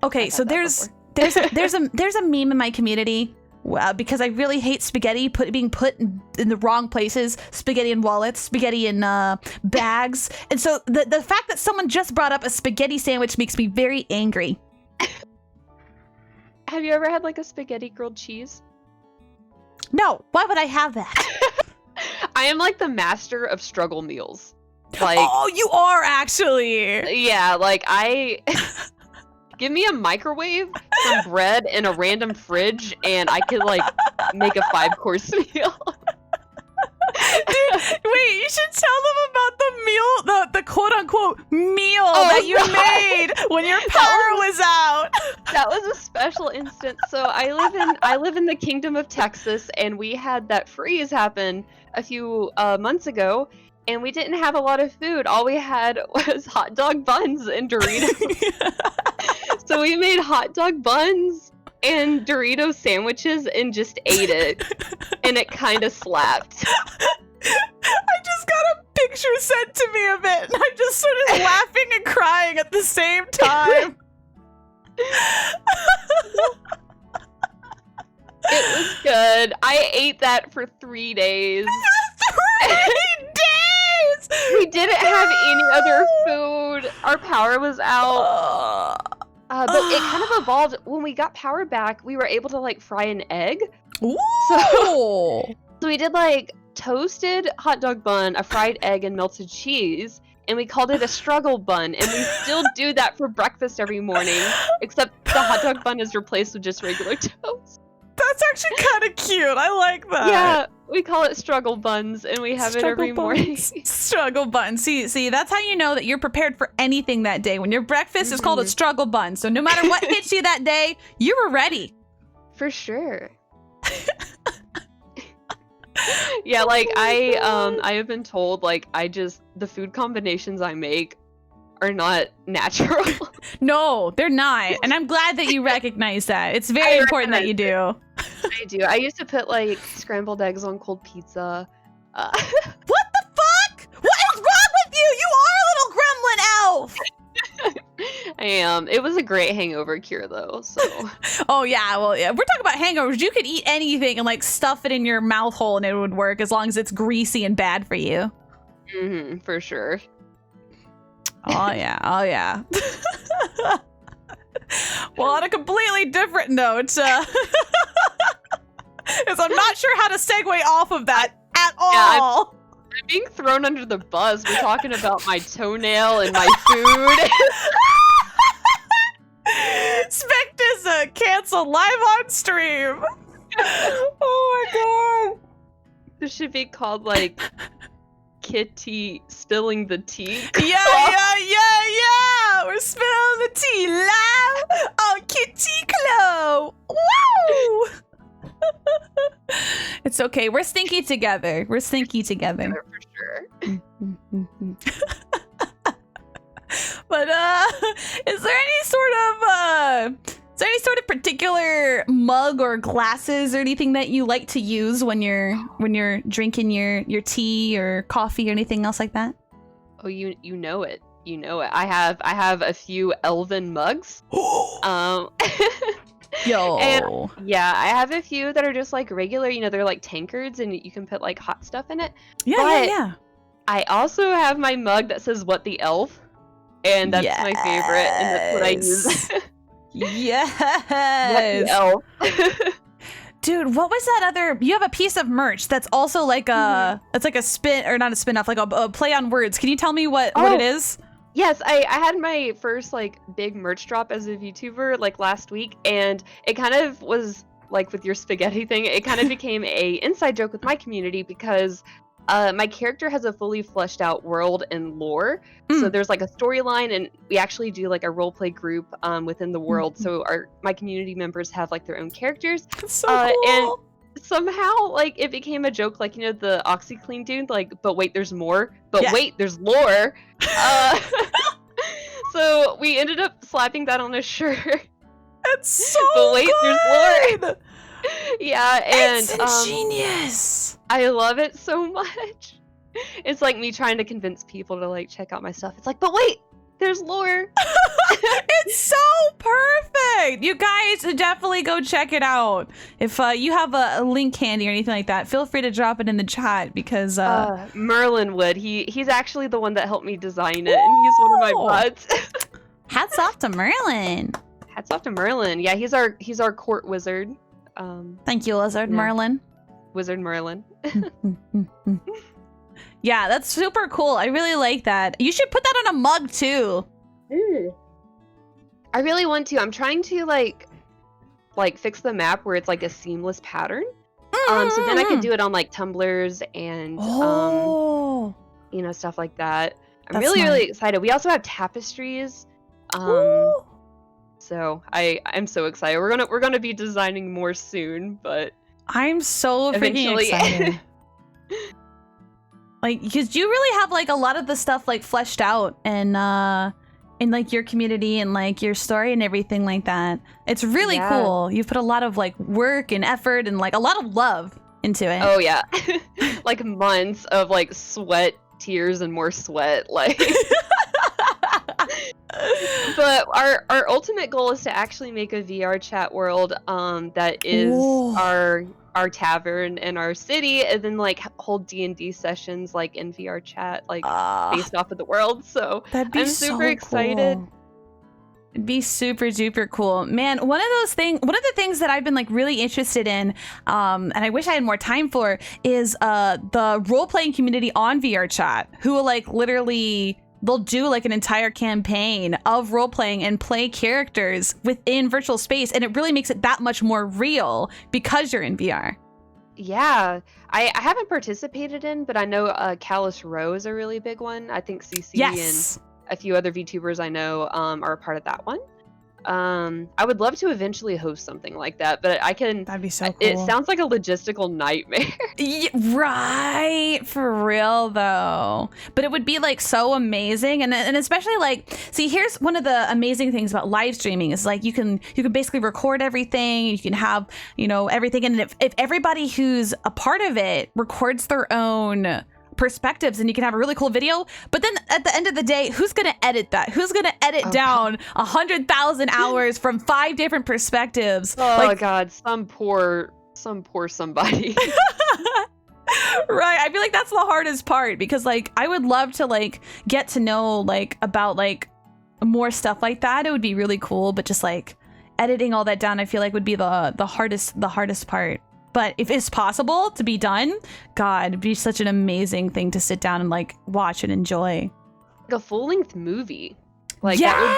Okay, so there's a meme in my community. Because I really hate spaghetti being put in the wrong places. Spaghetti in wallets, spaghetti in bags. And so the fact that someone just brought up a spaghetti sandwich makes me very angry. Have you ever had like a spaghetti grilled cheese? No, why would I have that? I am like the master of struggle meals. Like, oh, you are actually. Yeah, like give me a microwave, some bread, and a random fridge, and I could, like, make a 5-course meal. Dude, wait, you should tell them about the meal, the quote-unquote meal that you made when your power was out. That was a special instance. So I live in the Kingdom of Texas, and we had that freeze happen a few months ago, and we didn't have a lot of food. All we had was hot dog buns and Doritos. So we made hot dog buns and Dorito sandwiches and just ate it. And it kind of slapped. I just got a picture sent to me of it, and I just started laughing and crying at the same time. It was good. I ate that for 3 days. 3 days! We didn't have any other food. Our power was out. But it kind of evolved. When we got power back, we were able to like fry an egg. Ooh. So we did like toasted hot dog bun, a fried egg, and melted cheese. And we called it a struggle bun. And we still do that for breakfast every morning. Except the hot dog bun is replaced with just regular toast. That's actually kind of cute. I like that. Yeah, we call it struggle buns, and we have it every morning. Struggle bun. See, that's how you know that you're prepared for anything that day. When your breakfast is called a struggle bun. So no matter what hits you that day, you were ready. For sure. Yeah, like I have been told like the food combinations I make are not natural. No, they're not. And I'm glad that you recognize that. It's very important that you do. I do. I used to put like scrambled eggs on cold pizza. What the fuck? What is wrong with you? You are a little gremlin elf. I am. It was a great hangover cure though, so. Oh yeah, well yeah. We're talking about hangovers. You could eat anything and like stuff it in your mouth hole and it would work as long as it's greasy and bad for you. For sure. Oh yeah. Well, on a completely different note, because I'm not sure how to segue off of that at all. I'm being thrown under the bus. We're talking about my toenail and my food. Spectissa canceled live on stream. Oh my god. This should be called like Kitty spilling the tea. Yeah. We're spilling the tea live on Kitty Club. Woo! It's It's okay. We're stinky together. We're stinky together. For sure. But is there any sort of particular mug or glasses or anything that you like to use when you're drinking your tea or coffee or anything else like that? Oh, you know it. You know it. I have a few elven mugs. Yo. And yeah, I have a few that are just like regular, they're like tankards and you can put like hot stuff in it. Yeah. I also have my mug that says "What the Elf," and that's my favorite, and that's what I use. Yes. What the Elf. Dude, what was that other? You have a piece of merch that's also like it's like a spin, or not a spin off, like a play on words. Can you tell me what it is? Yes, I had my first like big merch drop as a VTuber like last week, and it kind of was like with your spaghetti thing. It kind of became a inside joke with my community because my character has a fully fleshed out world and lore. So there's like a storyline, and we actually do like a roleplay group within the world. So my community members have like their own characters. That's so cool. And somehow like it became a joke, like the OxyClean dude, like, but wait, there's more. But wait, there's lore. So we ended up slapping that on a shirt. It's so but wait, good. There's lore. Yeah, and it's ingenious. I love it so much. It's like me trying to convince people to like check out my stuff. It's like, but wait, there's lore. It's so perfect. You guys definitely go check it out. If you have a link handy or anything like that, feel free to drop it in the chat because Merlin would. He's actually the one that helped me design it, and he's one of my buds. Hats off to Merlin. Hats off to Merlin. Yeah, he's our court wizard. Thank you, Lizard Merlin. Wizard Merlin. Yeah, that's super cool. I really like that. You should put that on a mug too. I really want to. I'm trying to like fix the map where it's like a seamless pattern. So then I can do it on like tumblers and stuff like that. I'm really excited. We also have tapestries. So I'm so excited. We're gonna be designing more soon, but I'm so freaking excited. Like, because you really have like a lot of the stuff like fleshed out and in like your community and like your story and everything like that. It's really cool. You've put a lot of like work and effort and like a lot of love into it. Oh yeah. Like months of like sweat, tears, and more sweat. Like but our ultimate goal is to actually make a VR chat world that is our tavern and our city, and then like hold D&D sessions like in VR chat, like based off of the world. So I'm super excited. Cool. It'd be super duper cool, man. One of the things that I've been like really interested in, and I wish I had more time for, is the role-playing community on VR chat, who will like literally, they'll do like an entire campaign of role-playing and play characters within virtual space, and it really makes it that much more real because you're in VR. Yeah, I haven't participated in, but I know Callus Row is a really big one. I think CC and a few other VTubers I know are a part of that one. I would love to eventually host something like that, but that'd be so cool. It sounds like a logistical nightmare. Yeah, right, for real though. But it would be like so amazing, and especially like, see, here's one of the amazing things about live streaming is like you can basically record everything. You can have everything, and if everybody who's a part of it records their own perspectives, and you can have a really cool video, but then at the end of the day, who's gonna edit that? Who's gonna edit down 100,000 hours from 5 different perspectives? Oh god, some poor somebody. Right, I feel like that's the hardest part, because like I would love to like get to know like about like more stuff like that. It would be really cool, but just like editing all that down, I feel like would be the hardest part. But if it's possible to be done, God, it'd be such an amazing thing to sit down and like watch and enjoy. Like a full-length movie. Like that would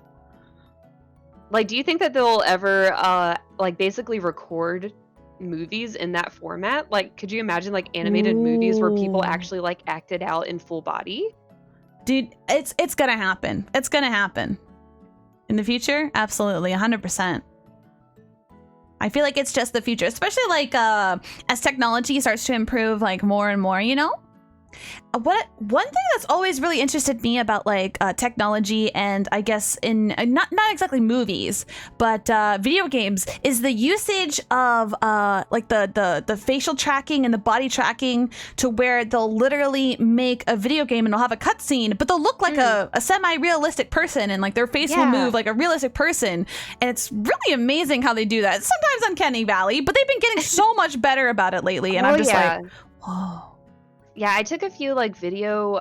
be. Like, do you think that they'll ever like basically record movies in that format? Like, could you imagine like animated movies where people actually like acted out in full body? Dude, it's gonna happen. It's gonna happen. In the future? Absolutely, 100%. I feel like it's just the future, especially like as technology starts to improve like more and more, you know? One thing that's always really interested me about like technology, and I guess in not exactly movies, but video games, is the usage of like the facial tracking and the body tracking, to where they'll literally make a video game and they'll have a cutscene, but they'll look like a semi-realistic person, and like their face will move like a realistic person, and it's really amazing how they do that. Sometimes Uncanny Valley, but they've been getting so much better about it lately, and I'm just like, whoa. Yeah, I took a few like video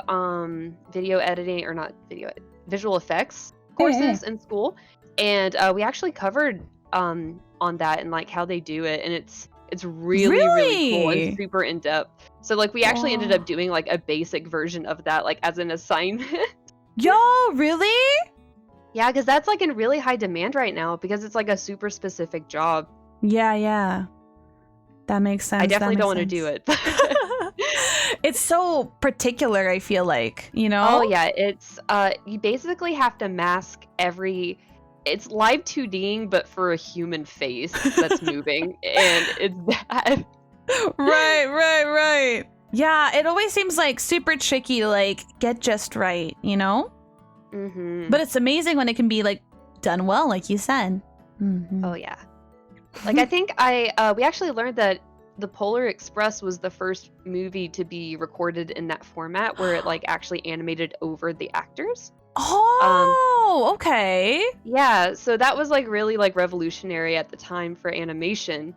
editing, or not video, visual effects courses in school, and we actually covered on that and like how they do it, and it's really cool and super in depth. So like we actually ended up doing like a basic version of that like as an assignment. Yo, really? Yeah, because that's like in really high demand right now because it's like a super specific job. Yeah. That makes sense. I definitely don't want to do it. It's so particular, I feel like, you know? Oh yeah, it's you basically have to mask it's live 2Ding but for a human face that's moving, and it's bad. Right. Yeah, it always seems like super tricky to like get just right, you know? But it's amazing when it can be like done well, like you said. Oh yeah. Like I think we actually learned that The Polar Express was the first movie to be recorded in that format, where it like actually animated over the actors. Oh, okay. Yeah, so that was like really like revolutionary at the time for animation.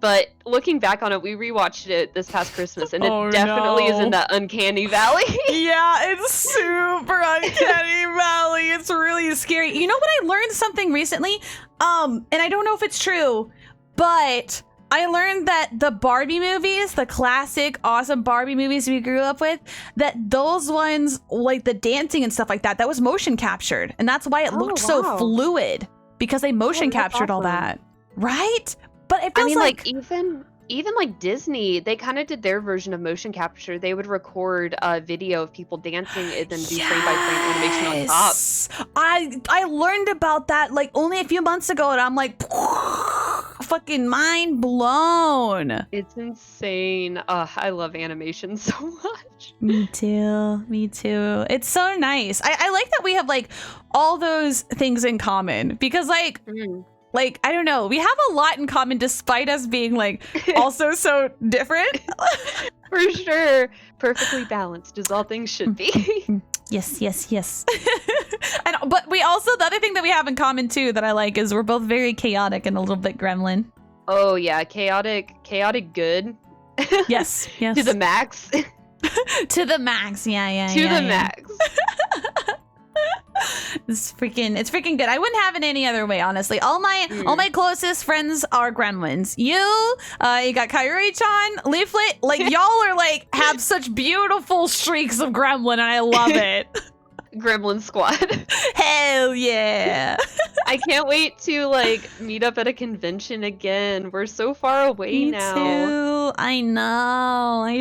But looking back on it, we rewatched it this past Christmas, and it definitely is in that Uncanny Valley. Yeah, it's super Uncanny Valley. It's really scary. You know what? I learned something recently, and I don't know if it's true, but I learned that the Barbie movies, the classic, awesome Barbie movies we grew up with, that those ones, like the dancing and stuff like that, that was motion captured, and that's why it looked so fluid, because they motion captured all that, right? But it feels like even like Disney, they kind of did their version of motion capture. They would record a video of people dancing and then do frame by frame animation on top. I learned about that like only a few months ago, and I'm like, fucking mind blown. It's insane. I love animation so much. Me too. It's so nice. I like that we have like all those things in common, because like like, I don't know, we have a lot in common despite us being like also so different. For sure. Perfectly balanced as all things should be. Yes. But we also, the other thing that we have in common too that I like is we're both very chaotic and a little bit gremlin. Oh yeah, chaotic good. Yes. To the max. To the max, yeah. To the max. It's freaking good. I wouldn't have it any other way, honestly. All my closest friends are gremlins. You got Kairi-chan, Leaflet, like y'all are like have such beautiful streaks of gremlin, and I love it. Gremlin squad. Hell yeah. I can't wait to like meet up at a convention again. We're so far away now. Me too. I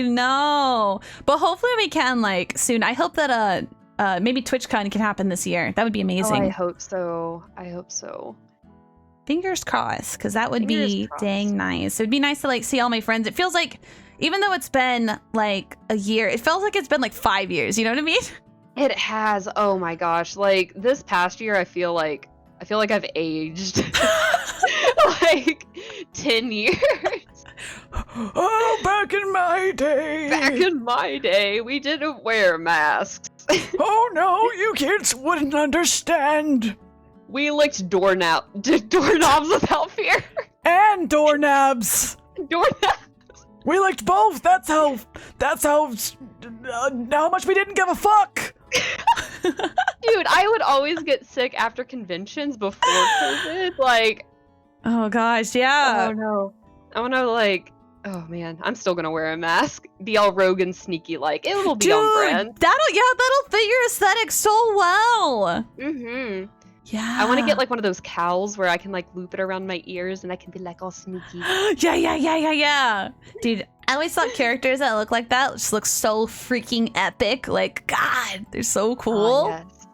know. But hopefully we can like soon. I hope that maybe TwitchCon can happen this year. That would be amazing. Oh, I hope so. Fingers crossed, because that would be dang nice. It would be nice to like see all my friends. It feels like, even though it's been like a year, it feels like it's been like 5 years. You know what I mean? It has. Oh my gosh! Like this past year, I feel like I've aged like 10 years. Oh, back in my day, we didn't wear masks. Oh no, you kids wouldn't understand. We licked doorknobs without fear. And doorknobs. We licked both. That's how much we didn't give a fuck. Dude, I would always get sick after conventions before COVID. Like, oh gosh, yeah. Oh no. I want to like, oh man, I'm still gonna wear a mask. Be all rogue and sneaky like. It will be on brand. That'll fit your aesthetic so well. Mm-hmm. Yeah. I want to get like one of those cowls where I can like loop it around my ears and I can be like all sneaky. Yeah. Dude, I always thought characters that look like that just look so freaking epic. Like, God, they're so cool. Yes.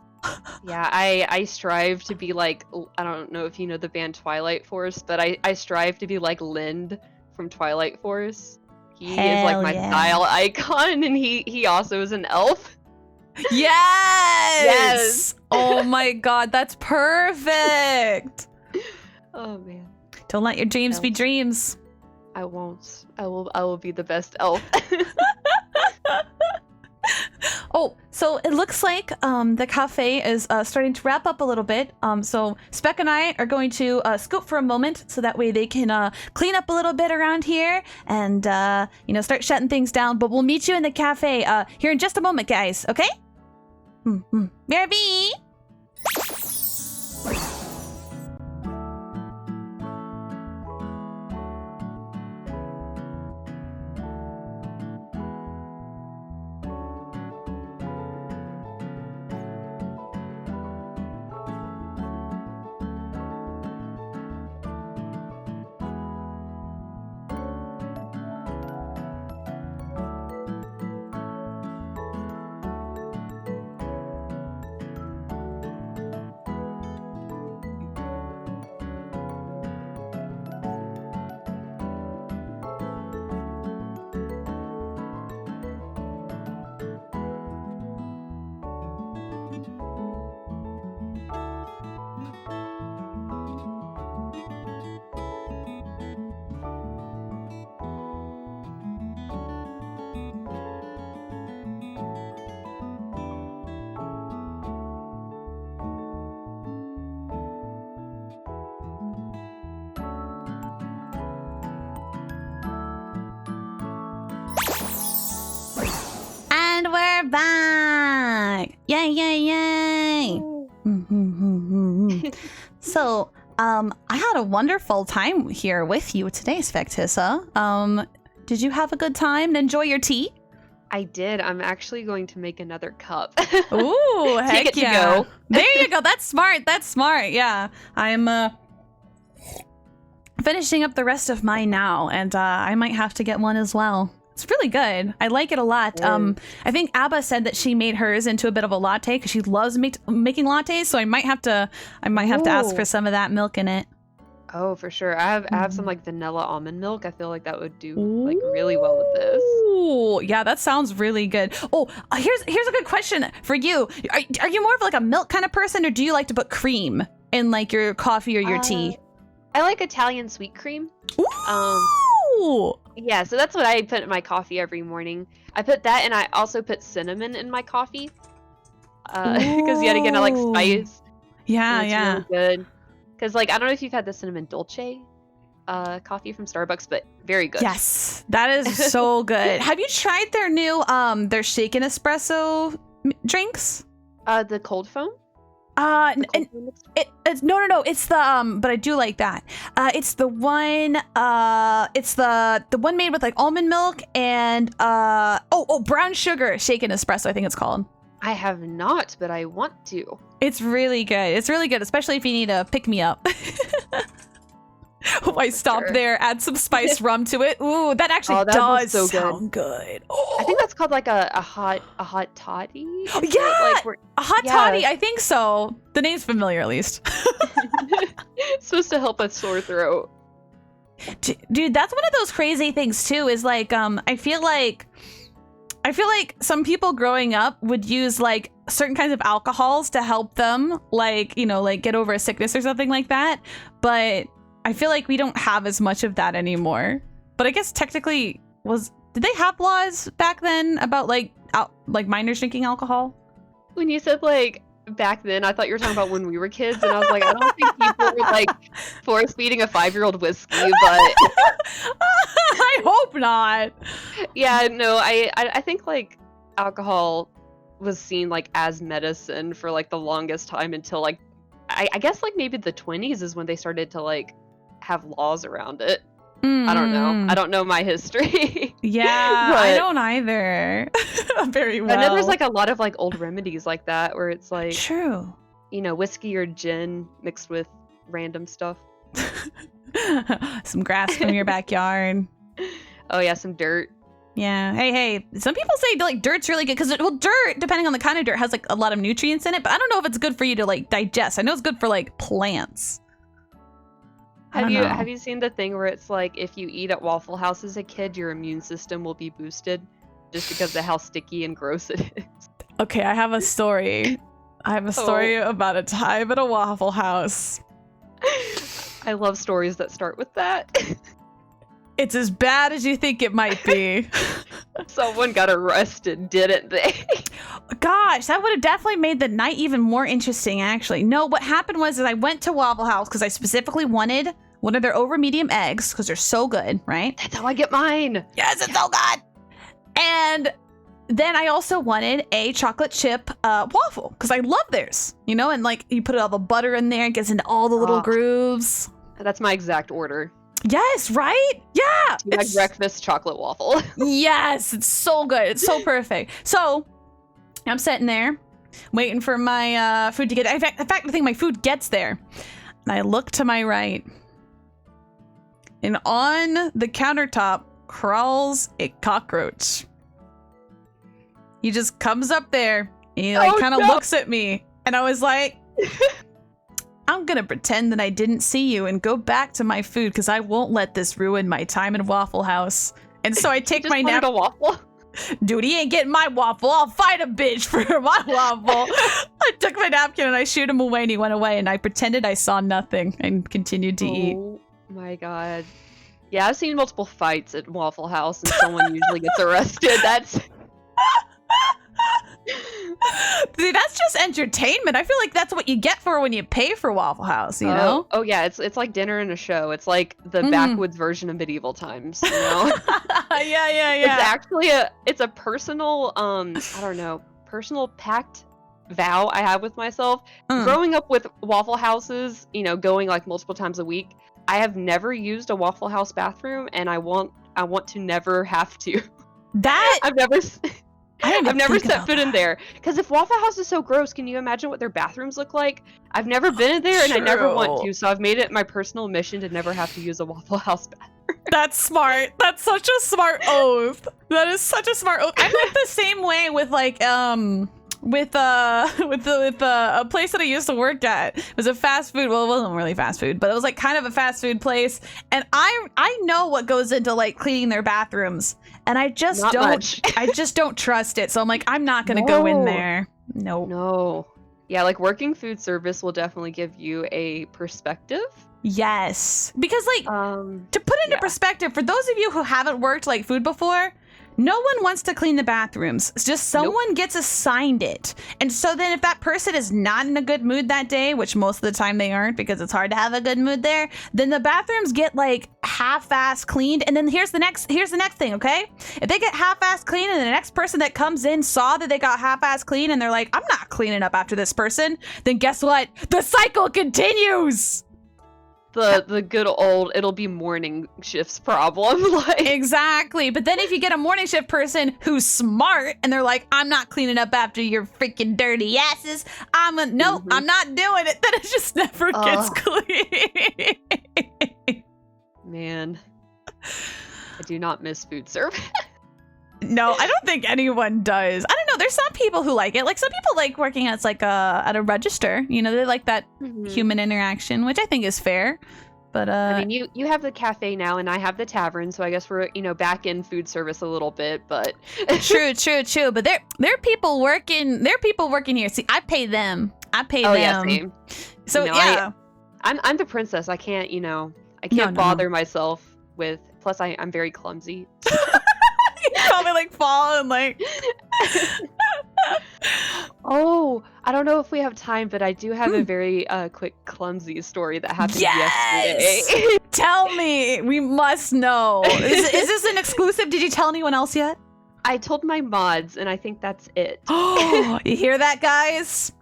Yeah, I strive to be like I don't know if you know the band Twilight Force, but I strive to be like Lind from Twilight Force. He is like Hell my yeah. style icon, and he also is an elf. Yes. Yes! Oh my god, that's perfect! Oh man. Don't let your dreams be Elf. dreams. I won't. I will be the best elf. Oh, so it looks like the cafe is starting to wrap up a little bit. So Spec and I are going to scoot for a moment so that way they can clean up a little bit around here and start shutting things down. But we'll meet you in the cafe here in just a moment, guys. Okay? BRB! And we're back! Yay, yay, yay! So, I had a wonderful time here with you today, Spectissa. Did you have a good time and enjoy your tea? I did. I'm actually going to make another cup. Ooh, heck Take it yeah. to go. There you go. That's smart. That's smart. Yeah. I'm finishing up the rest of mine now, and I might have to get one as well. It's really good. I like it a lot. I think Abba said that she made hers into a bit of a latte because she loves making lattes. So I might have to ask for some of that milk in it. Oh, for sure. I have some like vanilla almond milk. I feel like that would do like really well with this. Ooh, yeah, that sounds really good. Oh, here's a good question for you. Are you more of like a milk kind of person, or do you like to put cream in like your coffee or your tea? I like Italian sweet cream. Ooh. Yeah, so that's what I put in my coffee every morning. I put that, and I also put cinnamon in my coffee. Because yet again, I like spice. Yeah, and it's yeah. really good. Because like I don't know if you've had the cinnamon dolce coffee from Starbucks, but very good. Yes, that is so good. Have you tried their new their shaken espresso drinks? The cold foam. It's no. It's the but I do like that. It's the one. It's the one made with like almond milk and brown sugar shaken espresso. I think it's called. I have not, but I want to. It's really good. It's really good, especially if you need a pick me up. I stopped there, add some spiced rum to it. Ooh, that actually does so sound good. Oh. I think that's called like a hot toddy. Yeah, like a hot toddy. I think so. The name's familiar, at least. It's supposed to help a sore throat. Dude, that's one of those crazy things too. Is like, I feel like some people growing up would use like certain kinds of alcohols to help them, like like get over a sickness or something like that. But I feel like we don't have as much of that anymore. But I guess technically, did they have laws back then about like minors drinking alcohol? When you said like back then, I thought you were talking about when we were kids, and I was like, I don't think people were like force feeding a 5-year-old whiskey, but I hope not. Yeah, no, I think like alcohol was seen like as medicine for like the longest time until like I guess like maybe the 20s is when they started to like have laws around it. I don't know. I don't know my history. Yeah, I don't either. Very well. I know there's like a lot of like old remedies like that where it's like true. Whiskey or gin mixed with random stuff. Some grass from your backyard. Oh yeah, some dirt. Yeah. Hey. Some people say like dirt's really good because dirt, depending on the kind of dirt, has like a lot of nutrients in it. But I don't know if it's good for you to like digest. I know it's good for like plants. Have you seen the thing where it's like if you eat at Waffle House as a kid, your immune system will be boosted just because of how sticky and gross it is? Okay, I have a story. I have a story about a time at a Waffle House. I love stories that start with that. It's as bad as you think it might be. Someone got arrested, didn't they? Gosh, that would have definitely made the night even more interesting, actually. No, what happened was that I went to Waffle House because I specifically wanted one of their over medium eggs because they're so good, right? That's how I get mine. Yes, it's so good. And then I also wanted a chocolate chip waffle because I love theirs, you know? And like you put all the butter in there, it gets into all the little grooves. That's my exact order. Yes, right? Yeah. It's breakfast chocolate waffle. Yes, it's so good. It's so perfect. So I'm sitting there waiting for my food to get. In fact, I think my food gets there. And I look to my right. And on the countertop crawls a cockroach. He just comes up there and he like kind of looks at me. And I was like, I'm going to pretend that I didn't see you and go back to my food because I won't let this ruin my time at Waffle House. And so I take my napkin. A waffle? Dude, he ain't getting my waffle. I'll fight a bitch for my waffle. I took my napkin and I shooed him away and he went away and I pretended I saw nothing and continued to eat. Oh my god. Yeah, I've seen multiple fights at Waffle House and someone usually gets arrested. That's... See, that's just entertainment. I feel like that's what you get for when you pay for Waffle House, you know? Oh yeah, it's like dinner and a show. It's like the backwoods version of medieval times, you know? Yeah. It's actually a personal I don't know, personal pact vow I have with myself. Growing up with Waffle Houses, you know, going like multiple times a week, I have never used a Waffle House bathroom and I want to never have to. I've never set foot in there. Because if Waffle House is so gross, can you imagine what their bathrooms look like? I've never been in there and I never want to, so I've made it my personal mission to never have to use a Waffle House bathroom. That's smart. That's such a smart oath. That is such a smart oath. I'm like the same way with like with a place that I used to work at. It was a fast food. Well, it wasn't really fast food, but it was like kind of a fast food place. And I know what goes into like cleaning their bathrooms, and I just don't trust it. So I'm like, I'm not gonna go in there. No. Yeah, like working food service will definitely give you a perspective. Yes, because like to put into perspective, for those of you who haven't worked like food before, no one wants to clean the bathrooms. It's just someone gets assigned it. And so then if that person is not in a good mood that day, which most of the time they aren't because it's hard to have a good mood there, then the bathrooms get like half-ass cleaned. And then here's the next thing, okay? If they get half-ass clean and the next person that comes in saw that they got half-ass clean and they're like, I'm not cleaning up after this person, then guess what? The cycle continues. The good old it'll be morning shifts problem. Like exactly. But then if you get a morning shift person who's smart and they're like, I'm not cleaning up after your freaking dirty asses, I'm not doing it, then it just never gets clean. Man, I do not miss food service. No, I don't think anyone does. I don't know. There's some people who like it. Like some people like working at a register. You know, they like that human interaction, which I think is fair. But I mean, you have the cafe now, and I have the tavern, so I guess we're back in food service a little bit. But true. But they're people working. They're people working here. See, I pay them. them. Yeah, same. So yeah, I'm the princess. I can't I can't bother myself with. Plus, I'm very clumsy. Probably like fall and like oh, I don't know if we have time, but I do have a very quick clumsy story that happened yesterday. Tell me, we must know. Is this an exclusive? Did you tell anyone else yet? I told my mods, and I think that's it. Oh, you hear that, guys?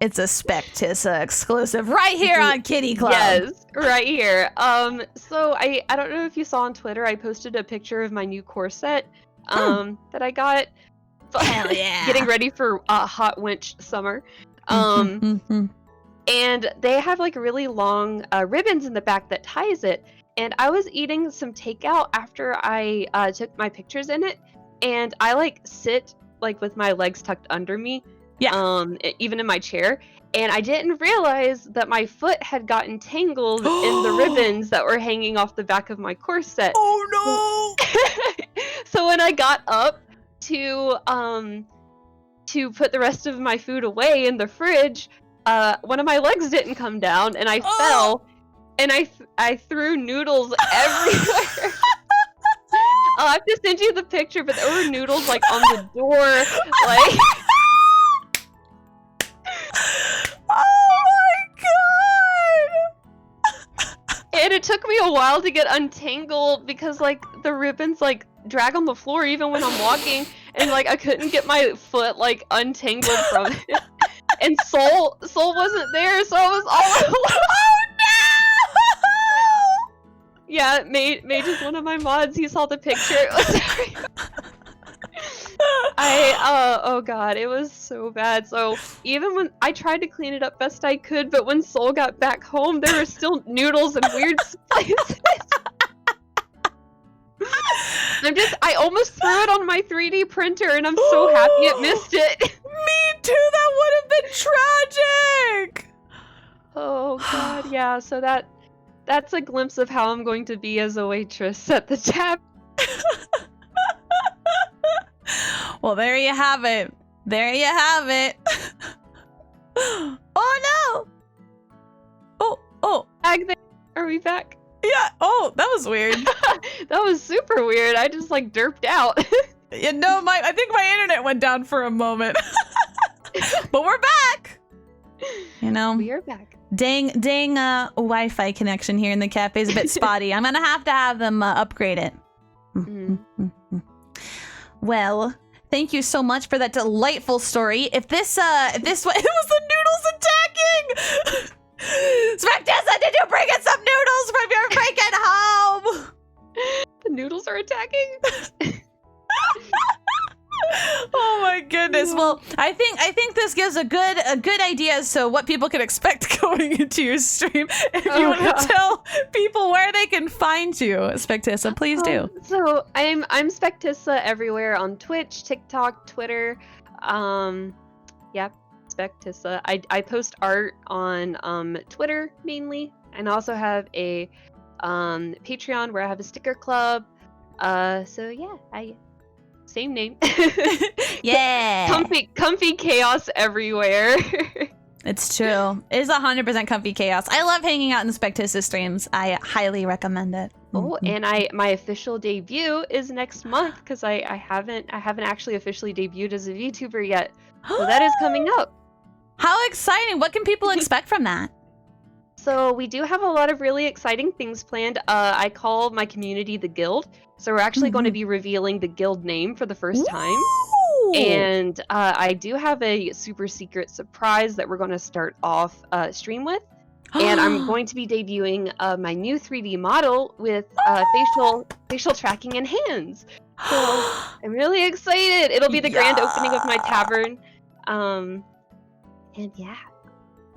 It's a Spectissa exclusive right here on Kitty Club. Yes, right here. So I don't know if you saw on Twitter, I posted a picture of my new corset that I got. Hell yeah. Getting ready for hot winch summer. And they have like really long ribbons in the back that ties it. And I was eating some takeout after I took my pictures in it. and I like sit like with my legs tucked under me. Yeah. Even in my chair, and I didn't realize that my foot had gotten tangled in the ribbons that were hanging off the back of my corset. Oh no! So when I got up to put the rest of my food away in the fridge, one of my legs didn't come down, and I fell, and I threw noodles everywhere. I'll have to send you the picture, but there were noodles like on the door, like. Oh my god! And it took me a while to get untangled because like the ribbons like drag on the floor even when I'm walking, and like I couldn't get my foot like untangled from it. And Soul wasn't there, so I was all alone. Oh no! Yeah, Mage is one of my mods. He saw the picture. It was oh god, it was so bad. So even when I tried to clean it up best I could, but when Soul got back home, there were still noodles in weird places. I almost threw it on my 3D printer, and I'm so happy it missed it. Me too, that would have been tragic! Oh god, yeah, so that's a glimpse of how I'm going to be as a waitress at the tap. Well, there you have it. There you have it. Oh no! Oh. Back there. Are we back? Yeah. Oh, that was weird. That was super weird. I just like derped out. You know, I think my internet went down for a moment. But we're back. You know, We are back. dang Wi-Fi connection here in the cafe is a bit spotty. I'm gonna have them upgrade it. Well, thank you so much for that delightful story. If this it was the noodles attacking. Spectissa, did you bring in some noodles from your freaking home? The noodles are attacking. Oh my goodness. Well, I think this gives a good idea as to what people can expect going into your stream. If you want to tell people where they can find you, Spectissa, please do. So I'm Spectissa everywhere on Twitch, TikTok, Twitter. Yep, Spectissa. I post art on Twitter mainly, and I also have a Patreon where I have a sticker club. So yeah, same name. Yeah. Comfy chaos everywhere. It's true. It is 100% comfy chaos. I love hanging out in the Spectissa streams. I highly recommend it. Oh, and my official debut is next month because I haven't actually officially debuted as a VTuber yet. So that is coming up. How exciting. What can people expect from that? So we do have a lot of really exciting things planned. I call my community the Guild. So we're actually going to be revealing the guild name for the first time. And I do have a super secret surprise that we're going to start off stream with. And I'm going to be debuting my new 3D model with facial tracking and hands. So I'm really excited. It'll be the grand opening of my tavern. And yeah.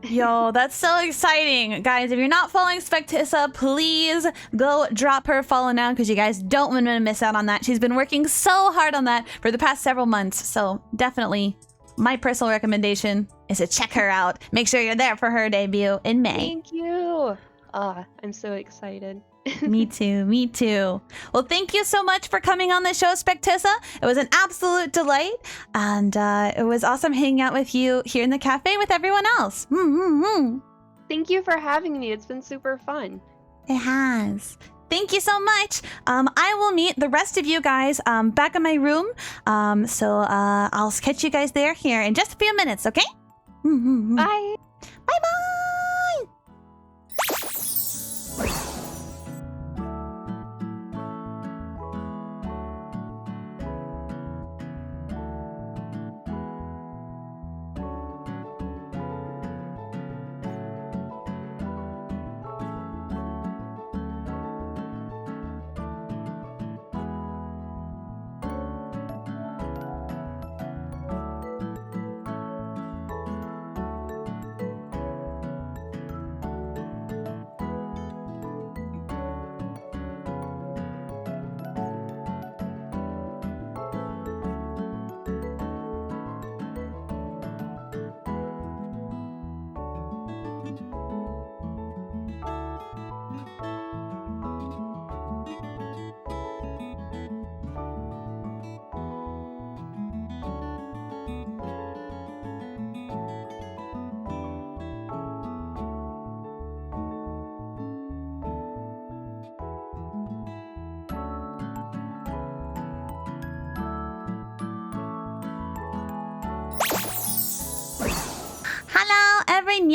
Yo, that's so exciting. Guys, if you're not following Spectissa, please go drop her a follow now because you guys don't want to miss out on that. She's been working so hard on that for the past several months. So definitely my personal recommendation is to check her out. Make sure you're there for her debut in May. Thank you. I'm so excited. Me too. Well, thank you so much for coming on the show, Spectissa. It was an absolute delight, and it was awesome hanging out with you here in the cafe with everyone else. Thank you for having me. It's been super fun. It has. Thank you so much. I will meet the rest of you guys back in my room. So I'll catch you guys here in just a few minutes, okay? Bye. Bye-bye.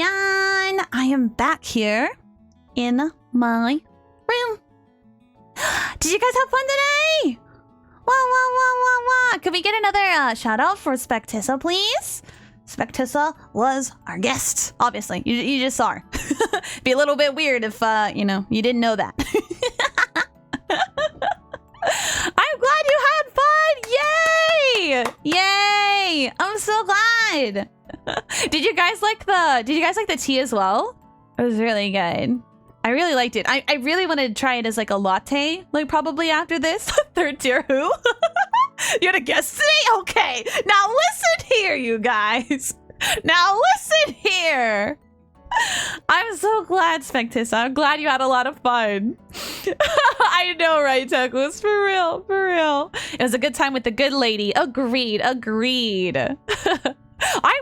I am back here in my room. Did you guys have fun today? Wow. Could we get another shout out for Spectissa, please? Spectissa was our guest. Obviously, you just saw her. Be a little bit weird if, you didn't know that. I'm glad you had fun! Yay! Yay! I'm so glad. Did you guys like the tea as well? It was really good. I really liked it. I really wanted to try it as like a latte, like probably after this. Third tier who? You had a guess today? Okay. Now listen here, you guys. Now listen here. I'm so glad, Spectissa. I'm glad you had a lot of fun. I know, right, Techless? For real. It was a good time with the good lady. Agreed. I'm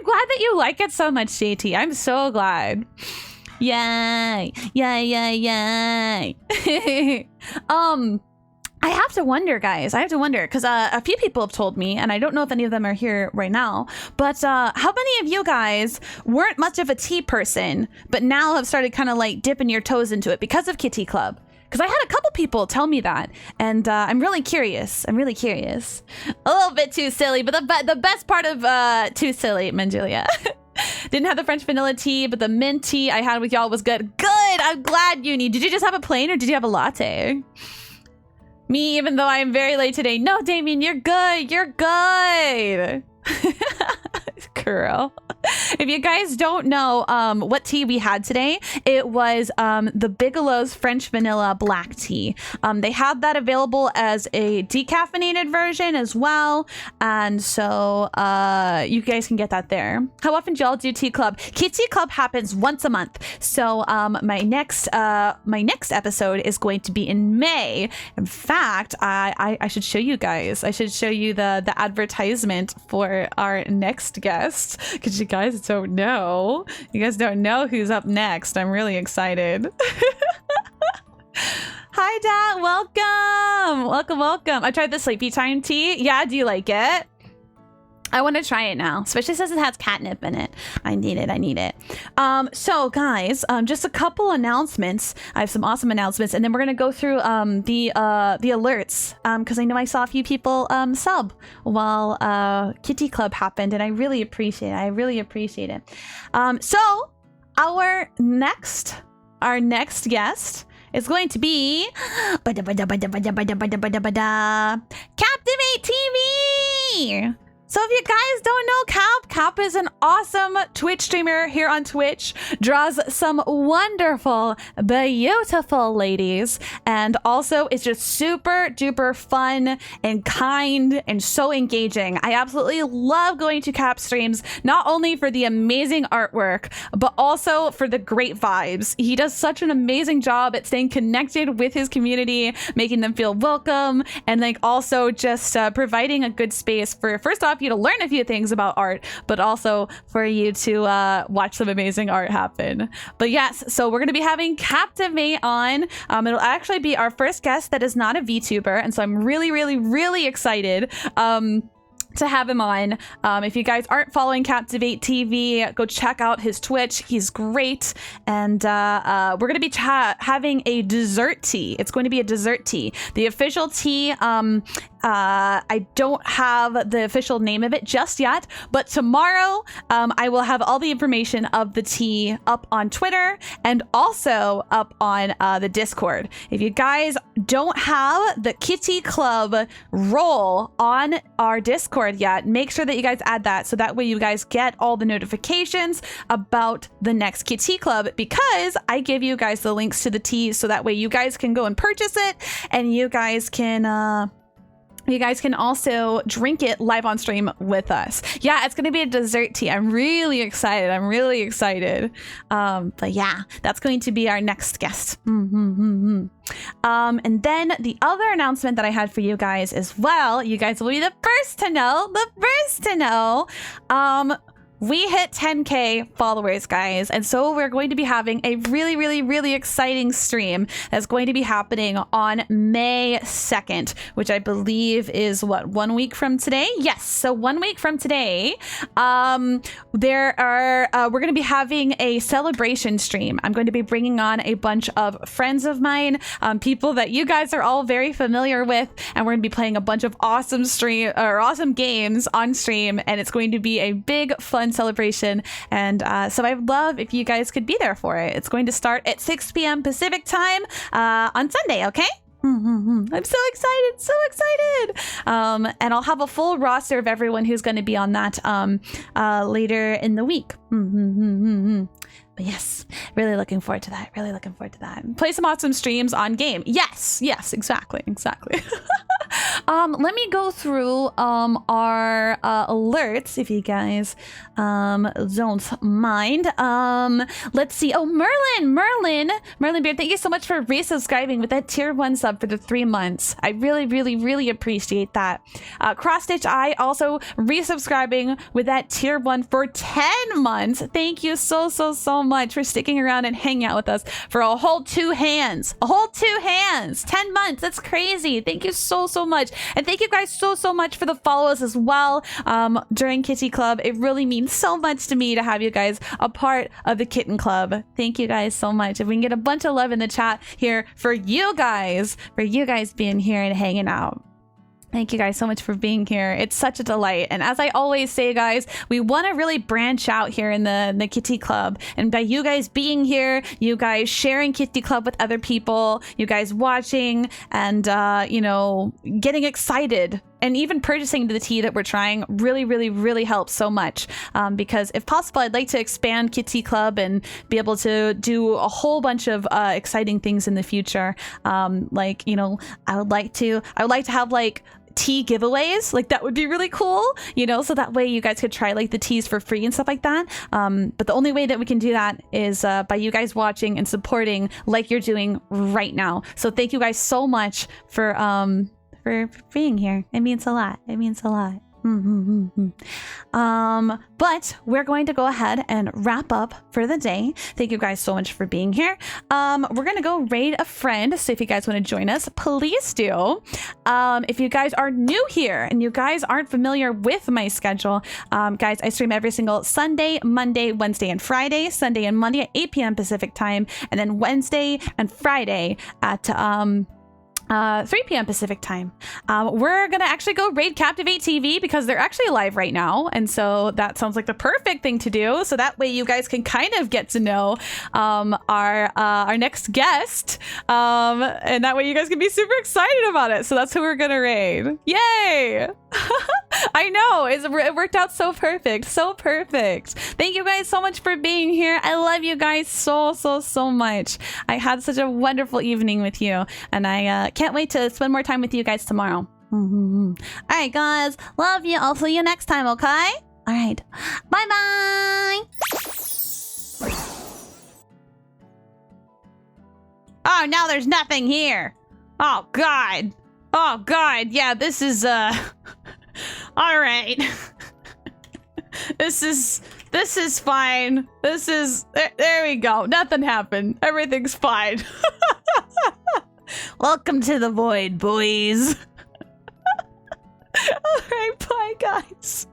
glad that you like it so much, JT. I'm so glad. Yay. I have to wonder, guys. Because a few people have told me, and I don't know if any of them are here right now, but how many of you guys weren't much of a tea person, but now have started kind of like dipping your toes into it because of Kitty Club? Because I had a couple people tell me that, and I'm really curious. A little bit too silly, but the best part of too silly, Manjulia. Didn't have the French vanilla tea, but the mint tea I had with y'all was good. Good! I'm glad, Uni. Did you just have a plain or did you have a latte? Me, even though I am very late today. No, Damien, you're good. You're good. Girl. If you guys don't know what tea we had today, it was the Bigelow's French vanilla black tea. They had that available as a decaffeinated version as well, and so you guys can get that there. How often do y'all do tea club? Kitty club happens once a month, so my next episode is going to be in May. In fact, I should show you guys. I should show you the advertisement for our next guest, because you guys don't know. You guys don't know who's up next. I'm really excited. Hi, Dad. Welcome. I tried the sleepy time tea. Yeah, do you like it? I want to try it now, especially since it has catnip in it. I need it. So guys, just a couple announcements. I have some awesome announcements, and then we're gonna go through the alerts, because I know I saw a few people sub while Kitty Club happened, and I really appreciate it. So our next guest is going to be Captivate TV. So if you guys don't know Cap is an awesome Twitch streamer here on Twitch, draws some wonderful, beautiful ladies, and also is just super duper fun and kind and so engaging. I absolutely love going to Cap streams, not only for the amazing artwork, but also for the great vibes. He does such an amazing job at staying connected with his community, making them feel welcome, and like also just providing a good space for, first off, you to learn a few things about art, but also for you to watch some amazing art happen. But yes, so we're going to be having Captivate on. It'll actually be our first guest that is not a VTuber, and so I'm really excited to have him on. If you guys aren't following Captivate TV, go check out his Twitch. He's great. And we're going to be having a dessert tea. It's going to be a dessert tea. The official tea, I don't have the official name of it just yet, but tomorrow I will have all the information of the tea up on Twitter and also up on the Discord. If you guys don't have the Kitty Club role on our Discord yet, make sure that you guys add that, so that way you guys get all the notifications about the next Kitty Club, because I give you guys the links to the tea, so that way you guys can go and purchase it, and you guys can also drink it live on stream with us. Yeah, it's going to be a dessert tea. I'm really excited. But yeah, that's going to be our next guest. And then the other announcement that I had for you guys as well, you guys will be the first to know. we hit 10K followers, guys. And so we're going to be having a really, really, really exciting stream that's going to be happening on May 2nd, which I believe is what, 1 week from today? Yes. So 1 week from today, we're going to be having a celebration stream. I'm going to be bringing on a bunch of friends of mine, people that you guys are all very familiar with, and we're going to be playing a bunch of awesome games on stream, and it's going to be a big fun celebration. And so I'd love if you guys could be there for it. It's going to start at 6 p.m. Pacific time on Sunday, okay? I'm so excited, and I'll have a full roster of everyone who's going to be on that later in the week. But yes, really looking forward to that. Play some awesome streams on game. Yes, exactly. Let me go through our alerts, if you guys don't mind. Let's see. Oh, Merlin Beard, thank you so much for resubscribing with that tier 1 sub for the 3 months. I really appreciate that. Cross Stitch Eye also resubscribing with that tier 1 for 10 months. Thank you so much for sticking around and hanging out with us for a whole 2 hands. 10 months. That's crazy. Thank you so much. And thank you guys so much for the follows as well during Kitty Club. It really means so much to me to have you guys a part of the Kitten Club. Thank you guys so much. If we can get a bunch of love in the chat here for you guys being here and hanging out. Thank you guys so much for being here. It's such a delight. And as I always say, guys, we want to really branch out here in the Kitty Club. And by you guys being here, you guys sharing Kitty Club with other people, you guys watching and, getting excited and even purchasing the tea that we're trying really helps so much. Because if possible, I'd like to expand Kitty Club and be able to do a whole bunch of exciting things in the future. I would like to have tea giveaways, that would be really cool, so that way you guys could try the teas for free and stuff like that. But the only way that we can do that is by you guys watching and supporting like you're doing right now. So thank you guys so much for being here. It means a lot. But we're going to go ahead and wrap up for the day. Thank you guys so much for being here. We're gonna go raid a friend, so if you guys want to join us, please do. If you guys are new here and you guys aren't familiar with my schedule, guys, I stream every single Sunday, Monday, Wednesday, and Friday. Sunday and Monday at 8 p.m. Pacific time, and then Wednesday and Friday at 3 p.m. Pacific time. We're gonna actually go raid Captivate TV because they're actually live right now, and so that sounds like the perfect thing to do. So that way you guys can kind of get to know our next guest, and that way you guys can be super excited about it. So that's who we're gonna raid. Yay! I know, it worked out so perfect. Thank you guys so much for being here. I love you guys so much. I had such a wonderful evening with you, and I can't wait to spend more time with you guys tomorrow. All right, guys, love you. I'll see you next time, okay? All right, bye. Oh, now there's nothing here. Oh god, yeah, this is all right. This is fine. There we go. Nothing happened. Everything's fine. Welcome to the void, boys. All right, bye, guys.